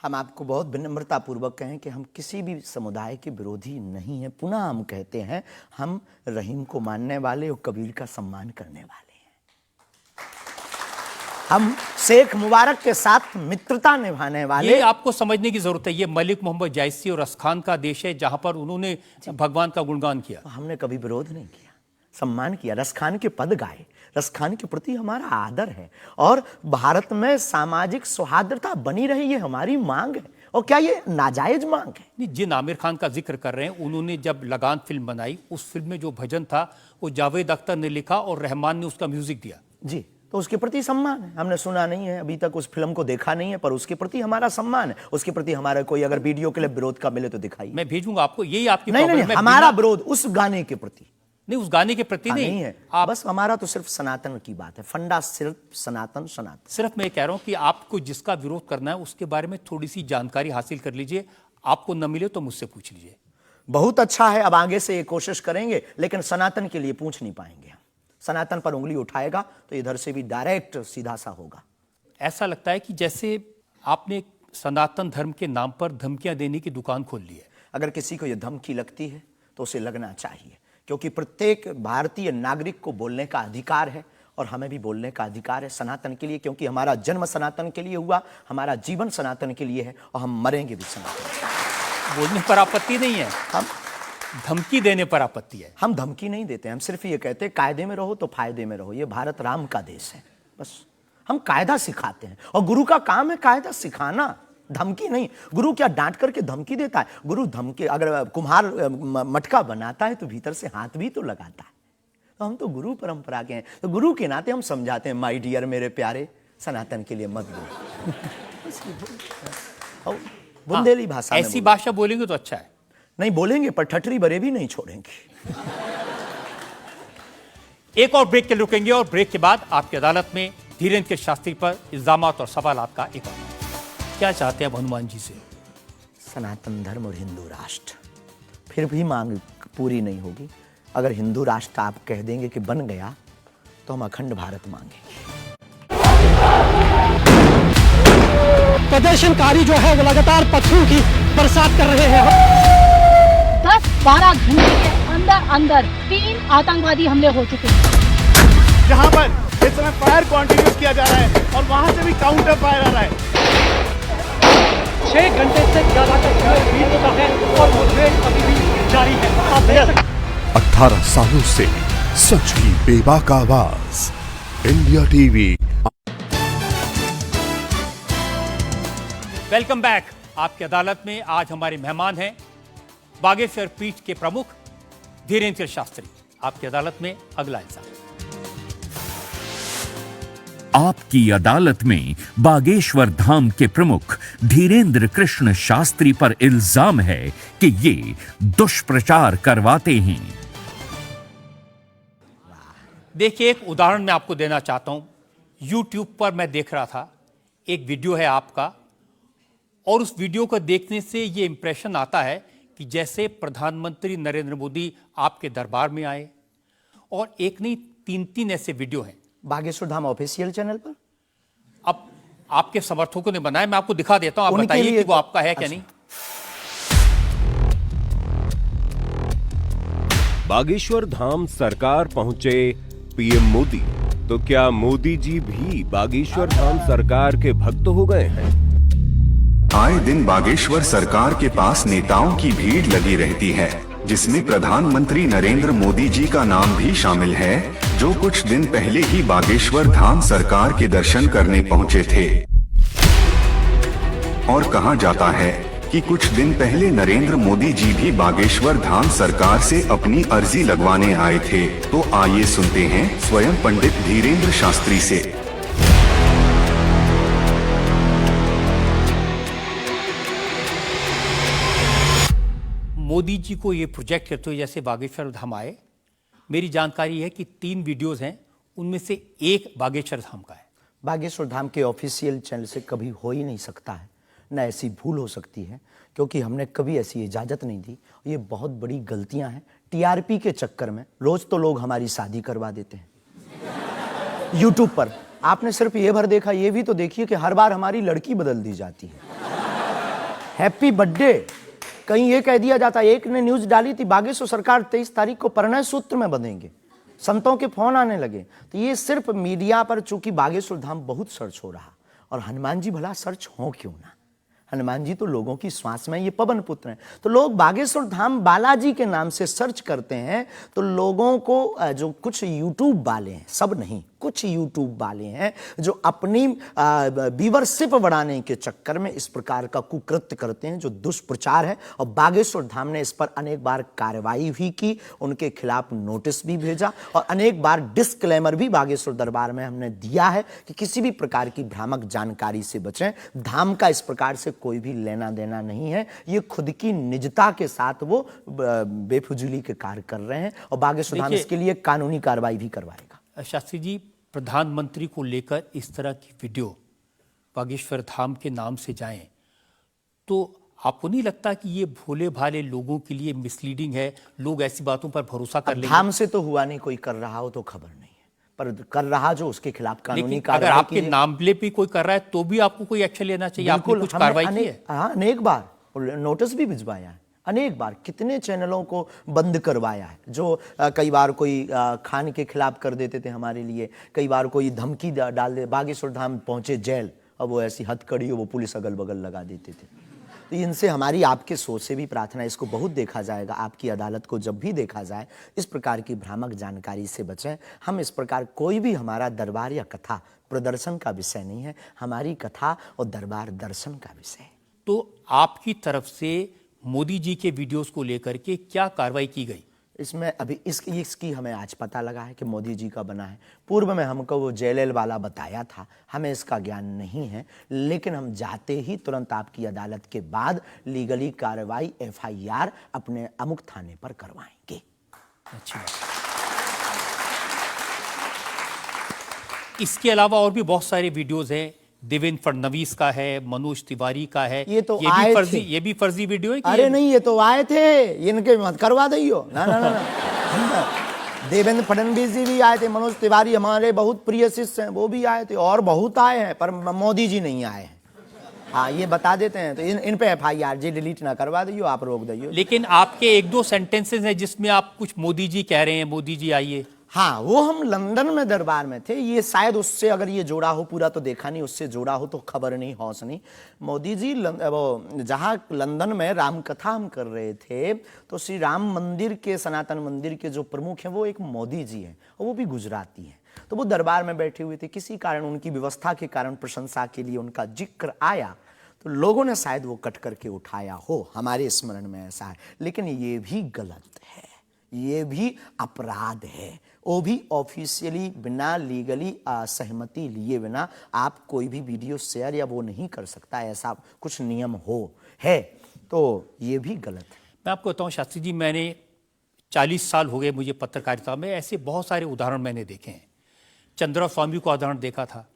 हम आपको बहुत विनम्रता पूर्वक कहें कि हम किसी भी समुदाय के विरोधी नहीं हैं। पुनः हम कहते हैं, हम रहीम को मानने वाले और कबीर का सम्मान करने वाले हैं। हम शेख मुबारक के साथ मित्रता निभाने वाले। ये आपको समझने की जरूरत है, ये मलिक मोहम्मद जायसी और रसखान का देश है जहां पर उन्होंने भगवान का गुणगान किया। हमने कभी विरोध नहीं किया, सम्मान किया, रसखान के पद गाए, रसखान के प्रति हमारा आदर है और भारत में सामाजिक सौहार्दता बनी रही, ये हमारी मांग है। और क्या ये नाजायज मांग है? नहीं, जिन आमिर खान का जिक्र कर रहे हैं, उन्होंने जब लगान फिल्म बनाई, उस फिल्म में जो भजन था वो जावेद अख्तर ने लिखा और रहमान ने उसका म्यूजिक दिया। जी, तो उसके प्रति सम्मान है। हमने सुना नहीं है, अभी तक उस फिल्म को देखा नहीं है, पर उसके प्रति हमारा सम्मान है। उसके प्रति हमारा कोई अगर वीडियो के लिए विरोध का मिले तो दिखाइए। मैं भेजूंगा आपको, यही आपकी नहीं, प्रॉब्लम है। हमारा विरोध उस गाने के प्रति नहीं, उस गाने के प्रति नहीं है। बस हमारा तो सिर्फ सनातन की बात है, फंडा सिर्फ सनातन। सिर्फ मैं कह रहा हूं कि आपको जिसका विरोध करना है उसके बारे में थोड़ी सी जानकारी हासिल कर लीजिए। आपको न मिले तो मुझसे पूछ लीजिए। बहुत अच्छा है, अब आगे से ये कोशिश करेंगे, लेकिन सनातन के लिए पूछ नहीं पाएंगे हम। सनातन पर उंगली उठाएगा तो इधर से भी डायरेक्ट सीधा सा होगा। ऐसा लगता है कि जैसे आपने सनातन धर्म के नाम पर धमकियां देने की दुकान खोल ली है। अगर किसी को यह धमकी लगती है तो उसे लगना चाहिए, क्योंकि प्रत्येक भारतीय नागरिक को बोलने का अधिकार है और हमें भी बोलने का अधिकार है सनातन के लिए, क्योंकि हमारा जन्म सनातन के लिए हुआ, हमारा जीवन सनातन के लिए है और हम मरेंगे भी सनातन। बोलने पर आपत्ति नहीं है, हम धमकी देने पर आपत्ति है। हम धमकी नहीं देते, हम सिर्फ ये कहते हैं कायदे में रहो तो फायदे में रहो। ये भारत राम का देश है, बस हम कायदा सिखाते हैं और गुरु का काम है कायदा सिखाना, धमकी नहीं। गुरु क्या डांट करके धमकी देता है? गुरु धमकी, अगर कुम्हार मटका बनाता है तो भीतर से हाथ भी तो लगाता है। तो हम तो गुरु परंपरा के हैं, तो गुरु के नाते हम समझाते हैं, माय डियर, मेरे प्यारे, सनातन के लिए मत बोलो। बुंदेली भाषा ऐसी भाषा बोलेंगे तो अच्छा है। नहीं बोलेंगे, पर ठठरी बरे भी नहीं छोड़ेंगे। एक और ब्रेक के लिए रुकेंगे और ब्रेक के बाद आपकी अदालत में धीरेन्द्र शास्त्री पर इल्जामात और सवाल आपका एक और। क्या चाहते हैं आप हनुमान जी से? सनातन धर्म और हिंदू राष्ट्र। फिर भी मांग पूरी नहीं होगी। अगर हिंदू राष्ट्र आप कह देंगे कि बन गया तो हम अखंड भारत मांगेंगे। प्रदर्शनकारी जो है वो लगातार पत्थरों की बरसात कर रहे हैं। 10-12 घंटे के अंदर अंदर 3 आतंकवादी हमले हो चुके हैं। जहां पर इस समय फायर कंटिन्यूस किया जा रहा है और वहां से भी काउंटर फायर आ रहा है। 6 घंटे से ज्यादा का समय बीत चुका है और मुठभेड़ अभी भी जारी है। आप देख सकते हैं 18 सालों से सच की बेबाक आवाज, इंडिया टीवी। Welcome back. आपकी अदालत में आज हमारे मेहमान हैं बागेश्वर पीठ के प्रमुख धीरेन्द्र शास्त्री। आपकी अदालत में अगला इल्जाम। आपकी अदालत में बागेश्वर धाम के प्रमुख धीरेन्द्र कृष्ण शास्त्री पर इल्जाम है कि ये दुष्प्रचार करवाते हैं। देखिए, एक उदाहरण मैं आपको देना चाहता हूं। YouTube पर मैं देख रहा था, एक वीडियो है आपका, और उस वीडियो को देखने से ये इंप्रेशन आता है कि जैसे प्रधानमंत्री नरेंद्र मोदी आपके दरबार में आए, और एक नहीं 3 ऐसे वीडियो हैं बागेश्वर धाम ऑफिशियल चैनल पर। अब आपके समर्थकों ने बनाया, मैं आपको दिखा देता हूं, आप बताइए कि वो आपका है क्या नहीं। बागेश्वर धाम सरकार पहुंचे पीएम मोदी, तो क्या मोदी जी भी बागेश्वर धाम सरकार के भक्त हो गए हैं? आए दिन बागेश्वर सरकार के पास नेताओं की भीड़ लगी रहती है, जिसमें प्रधानमंत्री नरेंद्र मोदी जी का नाम भी शामिल है, जो कुछ दिन पहले ही बागेश्वर धाम सरकार के दर्शन करने पहुंचे थे। और कहा जाता है कि कुछ दिन पहले नरेंद्र मोदी जी भी बागेश्वर धाम सरकार से अपनी अर्जी लगवाने आए थे। तो आइए सुनते हैं स्वयं पंडित धीरेन्द्र शास्त्री से। मोदी जी को ये प्रोजेक्ट करते हुए जैसे बागेश्वर धाम आए, मेरी जानकारी है कि 3 वीडियोस हैं, उनमें से एक बागेश्वर धाम का है। बागेश्वर धाम के ऑफिशियल चैनल से कभी हो ही नहीं सकता है, न ऐसी भूल हो सकती है, क्योंकि हमने कभी ऐसी इजाज़त नहीं दी। ये बहुत बड़ी गलतियां हैं। टीआरपी के चक्कर में रोज तो लोग हमारी शादी करवा देते हैं यूट्यूब पर। आपने सिर्फ ये भर देखा, ये भी तो देखिए कि हर बार हमारी लड़की बदल दी जाती है। हैप्पी बर्थडे कहीं ये कह दिया जाता है। एक ने न्यूज डाली थी, बागेश्वर सरकार 23 तारीख को परिणय सूत्र में बंधेंगे। संतों के फोन आने लगे। तो ये सिर्फ मीडिया पर, चूंकि बागेश्वर धाम बहुत सर्च हो रहा, और हनुमान जी भला सर्च हो क्यों ना, हनुमान जी तो लोगों की श्वास में, ये पवन पुत्र हैं। तो लोग बागेश्वर धाम बालाजी के नाम से सर्च करते हैं, तो लोगों को जो कुछ यूट्यूब वाले हैं, सब नहीं, कुछ यूट्यूब वाले हैं जो अपनी व्यूअरशिप बढ़ाने के चक्कर में इस प्रकार का कुकृत्य करते हैं, जो दुष्प्रचार है। और बागेश्वर धाम ने इस पर अनेक बार कार्रवाई भी की, उनके खिलाफ नोटिस भी भेजा, और अनेक बार डिस्क्लेमर भी बागेश्वर दरबार में हमने दिया है कि किसी भी प्रकार की भ्रामक जानकारी से बचें। धाम का इस प्रकार से कोई भी लेना देना नहीं है, ये खुद की निजता के साथ वो बेफुजूली के कार्य कर रहे हैं, और बागेश्वर धाम इसके लिए कानूनी कार्रवाई भी करवाएगा। शास्त्री जी, प्रधानमंत्री को लेकर इस तरह की वीडियो बागेश्वर धाम के नाम से जाएं, तो आपको नहीं लगता कि ये भोले भाले लोगों के लिए मिसलीडिंग है? लोग ऐसी बातों पर भरोसा कर लेंगे। धाम से तो हुआ नहीं, कोई कर रहा हो तो खबर नहीं है, पर कर रहा जो उसके खिलाफ कानूनी कार्रवाई। अगर आपके नाम पे भी कोई कर रहा है तो भी आपको कोई एक्शन लेना चाहिए। आपने कुछ कार्रवाई की है? हाँ, अनेक बार नोटिस भी भिजवाया है, अनेक बार कितने चैनलों को बंद करवाया है, जो कई बार कोई खान के खिलाफ कर देते थे हमारे लिए, कई बार कोई धमकी डाल दे, बागेश्वर धाम पहुंचे जेल, अब वो ऐसी हथकड़ी वो पुलिस अगल बगल लगा देते थे। तो इनसे हमारी आपके सोच से भी प्रार्थना, इसको बहुत देखा जाएगा, आपकी अदालत को जब भी देखा जाए, इस प्रकार की भ्रामक जानकारी से बचें। हम इस प्रकार, कोई भी हमारा दरबार या कथा प्रदर्शन का विषय नहीं है, हमारी कथा और दरबार दर्शन का विषय है। तो आपकी तरफ से मोदी जी के वीडियोस को लेकर के क्या कार्रवाई की गई? इसमें अभी इसकी हमें आज पता लगा है कि मोदी जी का बना है। पूर्व में हमको वो जेएलएल वाला बताया था, हमें इसका ज्ञान नहीं है, लेकिन हम जाते ही तुरंत आपकी अदालत के बाद लीगली कार्रवाई एफआईआर अपने अमुक थाने पर करवाएंगे। अच्छा, इसके अलावा और भी बहुत सारे वीडियोज हैं, देवेंद्र फडणवीस का है, मनोज तिवारी का है, ये भी फर्जी वीडियो है। अरे नहीं, ये तो आए थे, इनके मत करवा दियो ना ना ना देवेंद्र फडणवीस जी भी आए थे, मनोज तिवारी हमारे बहुत प्रिय शिष्य हैं, वो भी आए थे, और बहुत आए हैं, पर मोदी जी नहीं आए हैं। हाँ, ये बता देते हैं, तो इन पे एफआईआर जी डिलीट ना करवा दियो, आप रोक दियो। लेकिन आपके एक दो सेंटेंसेस हैं जिसमें आप कुछ मोदी जी कह रहे हैं, मोदी जी आइए। हाँ, वो हम लंदन में दरबार में थे, ये शायद उससे अगर ये जोड़ा हो, पूरा तो देखा नहीं, उससे जोड़ा हो तो खबर नहीं, हौस नहीं। मोदी जी वो जहाँ लंदन में राम कथा हम कर रहे थे, तो श्री राम मंदिर के, सनातन मंदिर के जो प्रमुख हैं वो एक मोदी जी हैं, और वो भी गुजराती हैं। तो वो दरबार में बैठे हुए थे, किसी कारण उनकी व्यवस्था के कारण प्रशंसा के लिए उनका जिक्र आया, तो लोगों ने शायद वो कट करके उठाया हो, हमारे स्मरण में ऐसा है। लेकिन ये भी गलत है, ये भी अपराध है। वो भी ऑफिशियली बिना लीगली सहमति लिए बिना आप कोई भी वीडियो शेयर या वो नहीं कर सकता, ऐसा कुछ नियम है, तो ये भी गलत है। मैं आपको बताऊं शास्त्री जी, मैंने 40 साल हो गए मुझे पत्रकारिता में, ऐसे बहुत सारे उदाहरण मैंने देखे हैं। चंद्रा स्वामी का उदाहरण देखा था,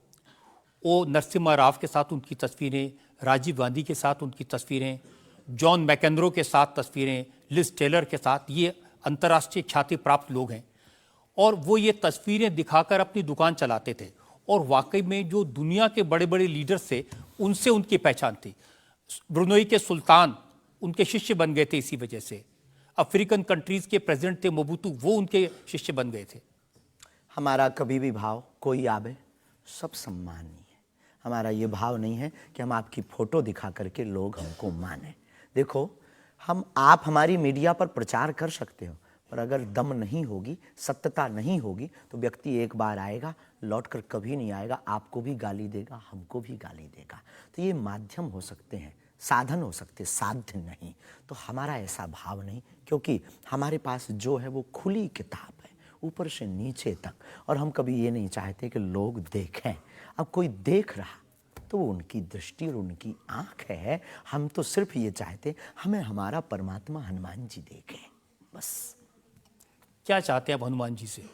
वो नरसिम्हा राव के साथ उनकी तस्वीरें, राजीव गांधी के साथ उनकी तस्वीरें, जॉन मैकेंद्रो के साथ तस्वीरें, लिज टेलर के साथ, ये अंतर्राष्ट्रीय ख्याति प्राप्त लोग हैं, और वो ये तस्वीरें दिखाकर अपनी दुकान चलाते थे, और वाकई में जो दुनिया के बड़े बड़े लीडर्स थे उनसे उनकी पहचान थी। ब्रुनई के सुल्तान उनके शिष्य बन गए थे इसी वजह से। अफ्रीकन कंट्रीज के प्रेसिडेंट थे मोबुतू, वो उनके शिष्य बन गए थे। हमारा कभी भी भाव, कोई आवे सब सम्मानीय है। हमारा ये भाव नहीं है कि हम आपकी फोटो दिखा करके लोग हमको माने। देखो, आप हमारी मीडिया पर प्रचार कर सकते हो, पर अगर दम नहीं होगी, सत्यता नहीं होगी, तो व्यक्ति एक बार आएगा, लौटकर कभी नहीं आएगा, आपको भी गाली देगा, हमको भी गाली देगा। तो ये माध्यम हो सकते हैं, साधन हो सकते, साध्य नहीं। तो हमारा ऐसा भाव नहीं, क्योंकि हमारे पास जो है वो खुली किताब है, ऊपर से नीचे तक, और हम कभी ये नहीं चाहते कि लोग देखें। अब कोई देख रहा तो वो उनकी दृष्टि और उनकी आंख है, हम तो सिर्फ ये चाहते हमें हमारा परमात्मा हनुमान जी देखें, बस। क्या चाहते हैं आप हनुमान जी से?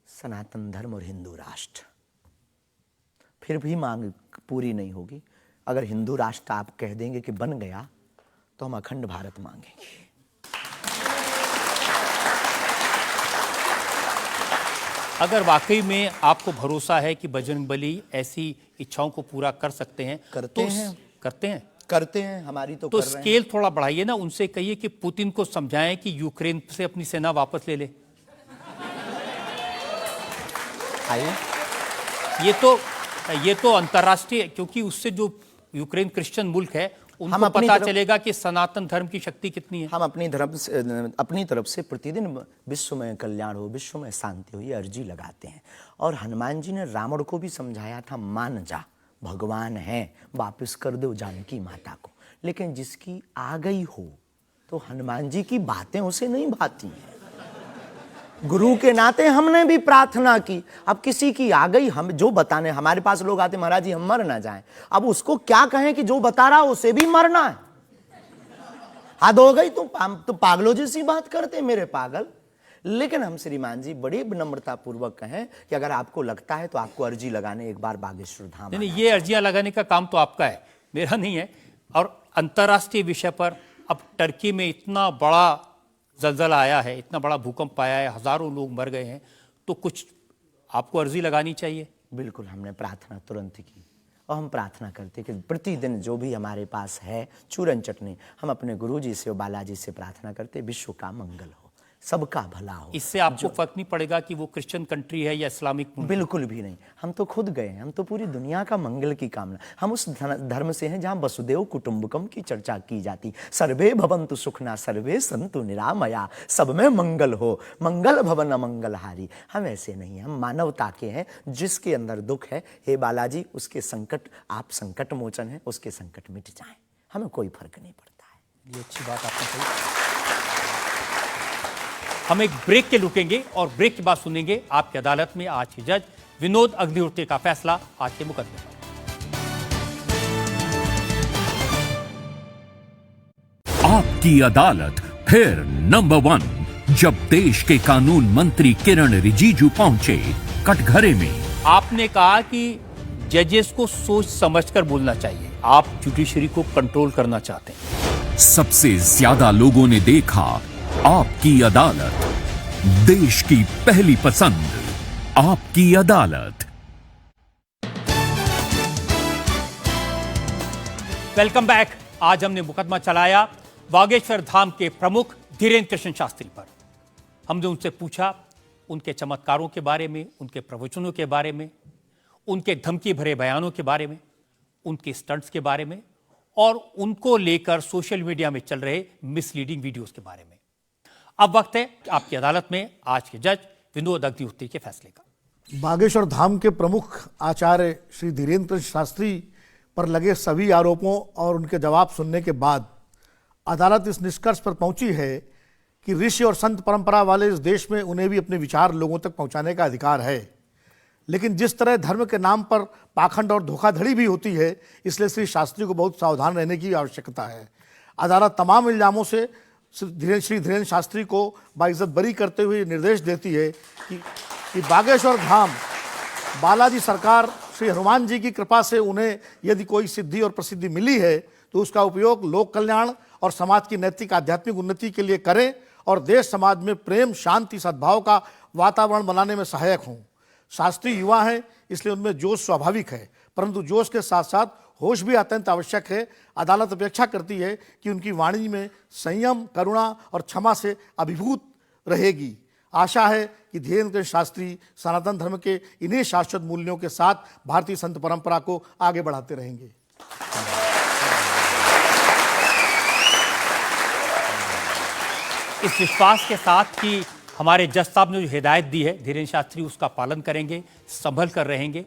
सनातन धर्म और हिंदू राष्ट्र। फिर भी मांग पूरी नहीं होगी। अगर हिंदू राष्ट्र आप कह देंगे कि बन गया, तो हम अखंड भारत मांगेंगे। अगर वाकई में आपको भरोसा है कि बजरंगबली ऐसी इच्छाओं को पूरा कर सकते हैं, करते हैं, हमारी तो स्केल थोड़ा बढ़ाइए ना, उनसे कहिए कि पुतिन को समझाएं कि यूक्रेन से अपनी सेना वापस ले ले। आइए। ये तो अंतर्राष्ट्रीय, क्योंकि उससे जो यूक्रेन क्रिश्चियन मुल्क है उनको पता चलेगा कि सनातन धर्म की शक्ति कितनी है। हम अपनी तरफ से प्रतिदिन विश्व में कल्याण हो, विश्व में शांति हो, ये अर्जी लगाते हैं। और हनुमान जी ने रावण को भी समझाया था, मान जा भगवान है, वापस कर दो जानकी माता को। लेकिन जिसकी आ गई हो तो हनुमान जी की बातें उसे नहीं भाती हैं। गुरु के नाते हमने भी प्रार्थना की, अब किसी की आ गई, हम जो बताने, हमारे पास लोग आते, महाराज जी हम मर ना जाएं, अब उसको क्या कहें कि जो बता रहा उसे भी मरना है। हद हो गई, तुम पागलों जैसी बात करते मेरे पागल। लेकिन हम श्रीमान जी बड़ी विनम्रता पूर्वक कहें कि अगर आपको लगता है तो आपको अर्जी लगाने एक बार बागेश्वर धाम। नहीं, ये अर्जियां लगाने का काम तो आपका है, मेरा नहीं है। और अंतर्राष्ट्रीय विषय पर अब टर्की में इतना बड़ा जलजला आया है, इतना बड़ा भूकंप आया है, हजारों लोग मर गए हैं, तो कुछ आपको अर्जी लगानी चाहिए। बिल्कुल, हमने प्रार्थना तुरंत की और हम प्रार्थना करते कि प्रतिदिन जो भी हमारे पास है चूरन चटनी, हम अपने गुरुजी से और बालाजी से प्रार्थना करते विश्व का मंगल हो, सबका भला हो। इससे आपको फर्क नहीं पड़ेगा कि वो क्रिश्चियन कंट्री है या इस्लामिक मुल्क? बिल्कुल भी नहीं, हम तो खुद गए हैं, हम तो पूरी दुनिया का मंगल की कामना। हम उस धर्म से हैं जहाँ वसुदेव कुटुंबकम की चर्चा की जाती, सर्वे भवन्तु सुखना सर्वे सन्तु निरामया, सब में मंगल हो, मंगल भवन अमंगलहारी। हम ऐसे नहीं हैं, हम मानवता के हैं। जिसके अंदर दुख है, हे बालाजी उसके संकट, आप संकट मोचन है, उसके संकट मिट जाएं, हमें कोई फर्क नहीं पड़ता है। ये अच्छी बात आपने कही। हम एक ब्रेक के रुकेंगे और ब्रेक के बाद सुनेंगे आपकी अदालत में आज के जज विनोद अग्निहोत्री का फैसला आज के मुकदमे पर। आपकी अदालत फिर नंबर 1, जब देश के कानून मंत्री किरण रिजिजू पहुंचे कटघरे में। आपने कहा कि जजेस को सोच समझकर बोलना चाहिए, आप जुडिशरी को कंट्रोल करना चाहते हैं। सबसे ज्यादा लोगों ने देखा आपकी अदालत, देश की पहली पसंद, आपकी अदालत। Welcome back. आज हमने मुकदमा चलाया बागेश्वर धाम के प्रमुख धीरेन्द्र कृष्ण शास्त्री पर। हमने उनसे पूछा उनके चमत्कारों के बारे में, उनके प्रवचनों के बारे में, उनके धमकी भरे बयानों के बारे में, उनके स्टंट्स के बारे में और उनको लेकर सोशल मीडिया में चल रहे मिसलीडिंग वीडियोस के बारे में। अब वक्त है आपकी अदालत में आज के जज विनोद अग्निहोत्री के फैसले का। बागेश्वर धाम के प्रमुख आचार्य श्री धीरेन्द्र शास्त्री पर लगे सभी आरोपों और उनके जवाब सुनने के बाद अदालत इस निष्कर्ष पर पहुंची है कि ऋषि और संत परंपरा वाले इस देश में उन्हें भी अपने विचार लोगों तक पहुंचाने का अधिकार है। लेकिन जिस तरह धर्म के नाम पर पाखंड और धोखाधड़ी भी होती है, इसलिए श्री शास्त्री को बहुत सावधान रहने की आवश्यकता है। अदालत तमाम इल्जामों से श्री धीरेन्द्र शास्त्री को बाइज्जत बरी करते हुए निर्देश देती है कि बागेश्वर धाम बालाजी सरकार श्री हनुमान जी की कृपा से उन्हें यदि कोई सिद्धि और प्रसिद्धि मिली है तो उसका उपयोग लोक कल्याण और समाज की नैतिक आध्यात्मिक उन्नति के लिए करें और देश समाज में प्रेम, शांति, सद्भाव का वातावरण बनाने में सहायक हों। शास्त्री युवा हैं, इसलिए उनमें जोश स्वाभाविक है, परंतु जोश के साथ साथ होश भी अत्यंत आवश्यक है। अदालत अपेक्षा करती है कि उनकी वाणी में संयम, करुणा और क्षमा से अभिभूत रहेगी। आशा है कि धीरेन्द्र शास्त्री सनातन धर्म के इन्हीं शाश्वत मूल्यों के साथ भारतीय संत परंपरा को आगे बढ़ाते रहेंगे। इस विश्वास के साथ कि हमारे जज साहब ने जो हिदायत दी है धीरेन्द्र शास्त्री उसका पालन करेंगे, संभल कर रहेंगे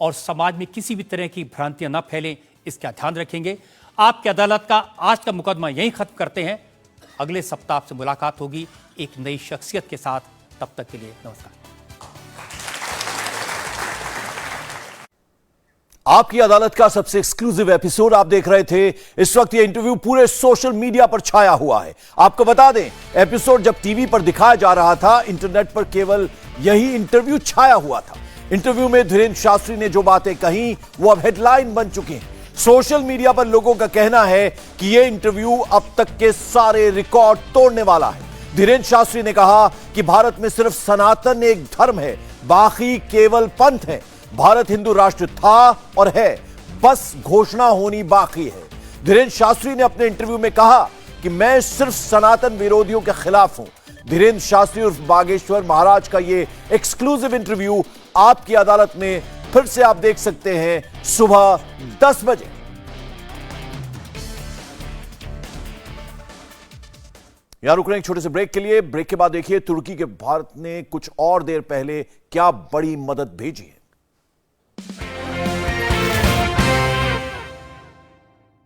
और समाज में किसी भी तरह की भ्रांतियां न फैलें, इसका ध्यान रखेंगे। आपकी अदालत का आज का मुकदमा यहीं खत्म करते हैं। अगले सप्ताह आपसे मुलाकात होगी एक नई शख्सियत के साथ। तब तक के लिए नमस्कार। आपकी अदालत का सबसे एक्सक्लूसिव एपिसोड आप देख रहे थे। इस वक्त ये इंटरव्यू पूरे सोशल मीडिया पर छाया हुआ है। आपको बता दें, एपिसोड जब टीवी पर दिखाया जा रहा था, इंटरनेट पर केवल यही इंटरव्यू छाया हुआ था। इंटरव्यू में धीरेन्द्र शास्त्री ने जो बातें कही वो अब हेडलाइन बन चुकी हैं। सोशल मीडिया पर लोगों का कहना है कि यह इंटरव्यू अब तक के सारे रिकॉर्ड तोड़ने वाला है। धीरेन्द्र शास्त्री ने कहा कि भारत में सिर्फ सनातन एक धर्म है, बाकी केवल पंथ है। भारत हिंदू राष्ट्र था और है, बस घोषणा होनी बाकी है। धीरेन्द्र शास्त्री ने अपने इंटरव्यू में कहा कि मैं सिर्फ सनातन विरोधियों के खिलाफ हूं। धीरेन्द्र शास्त्री उर्फ बागेश्वर महाराज का यह एक्सक्लूसिव इंटरव्यू आपकी अदालत में फिर से आप देख सकते हैं सुबह 10 बजे। यहां रुक रहे हैं एक छोटे से ब्रेक के लिए। ब्रेक के बाद देखिए तुर्की के भारत ने कुछ और देर पहले क्या बड़ी मदद भेजी है।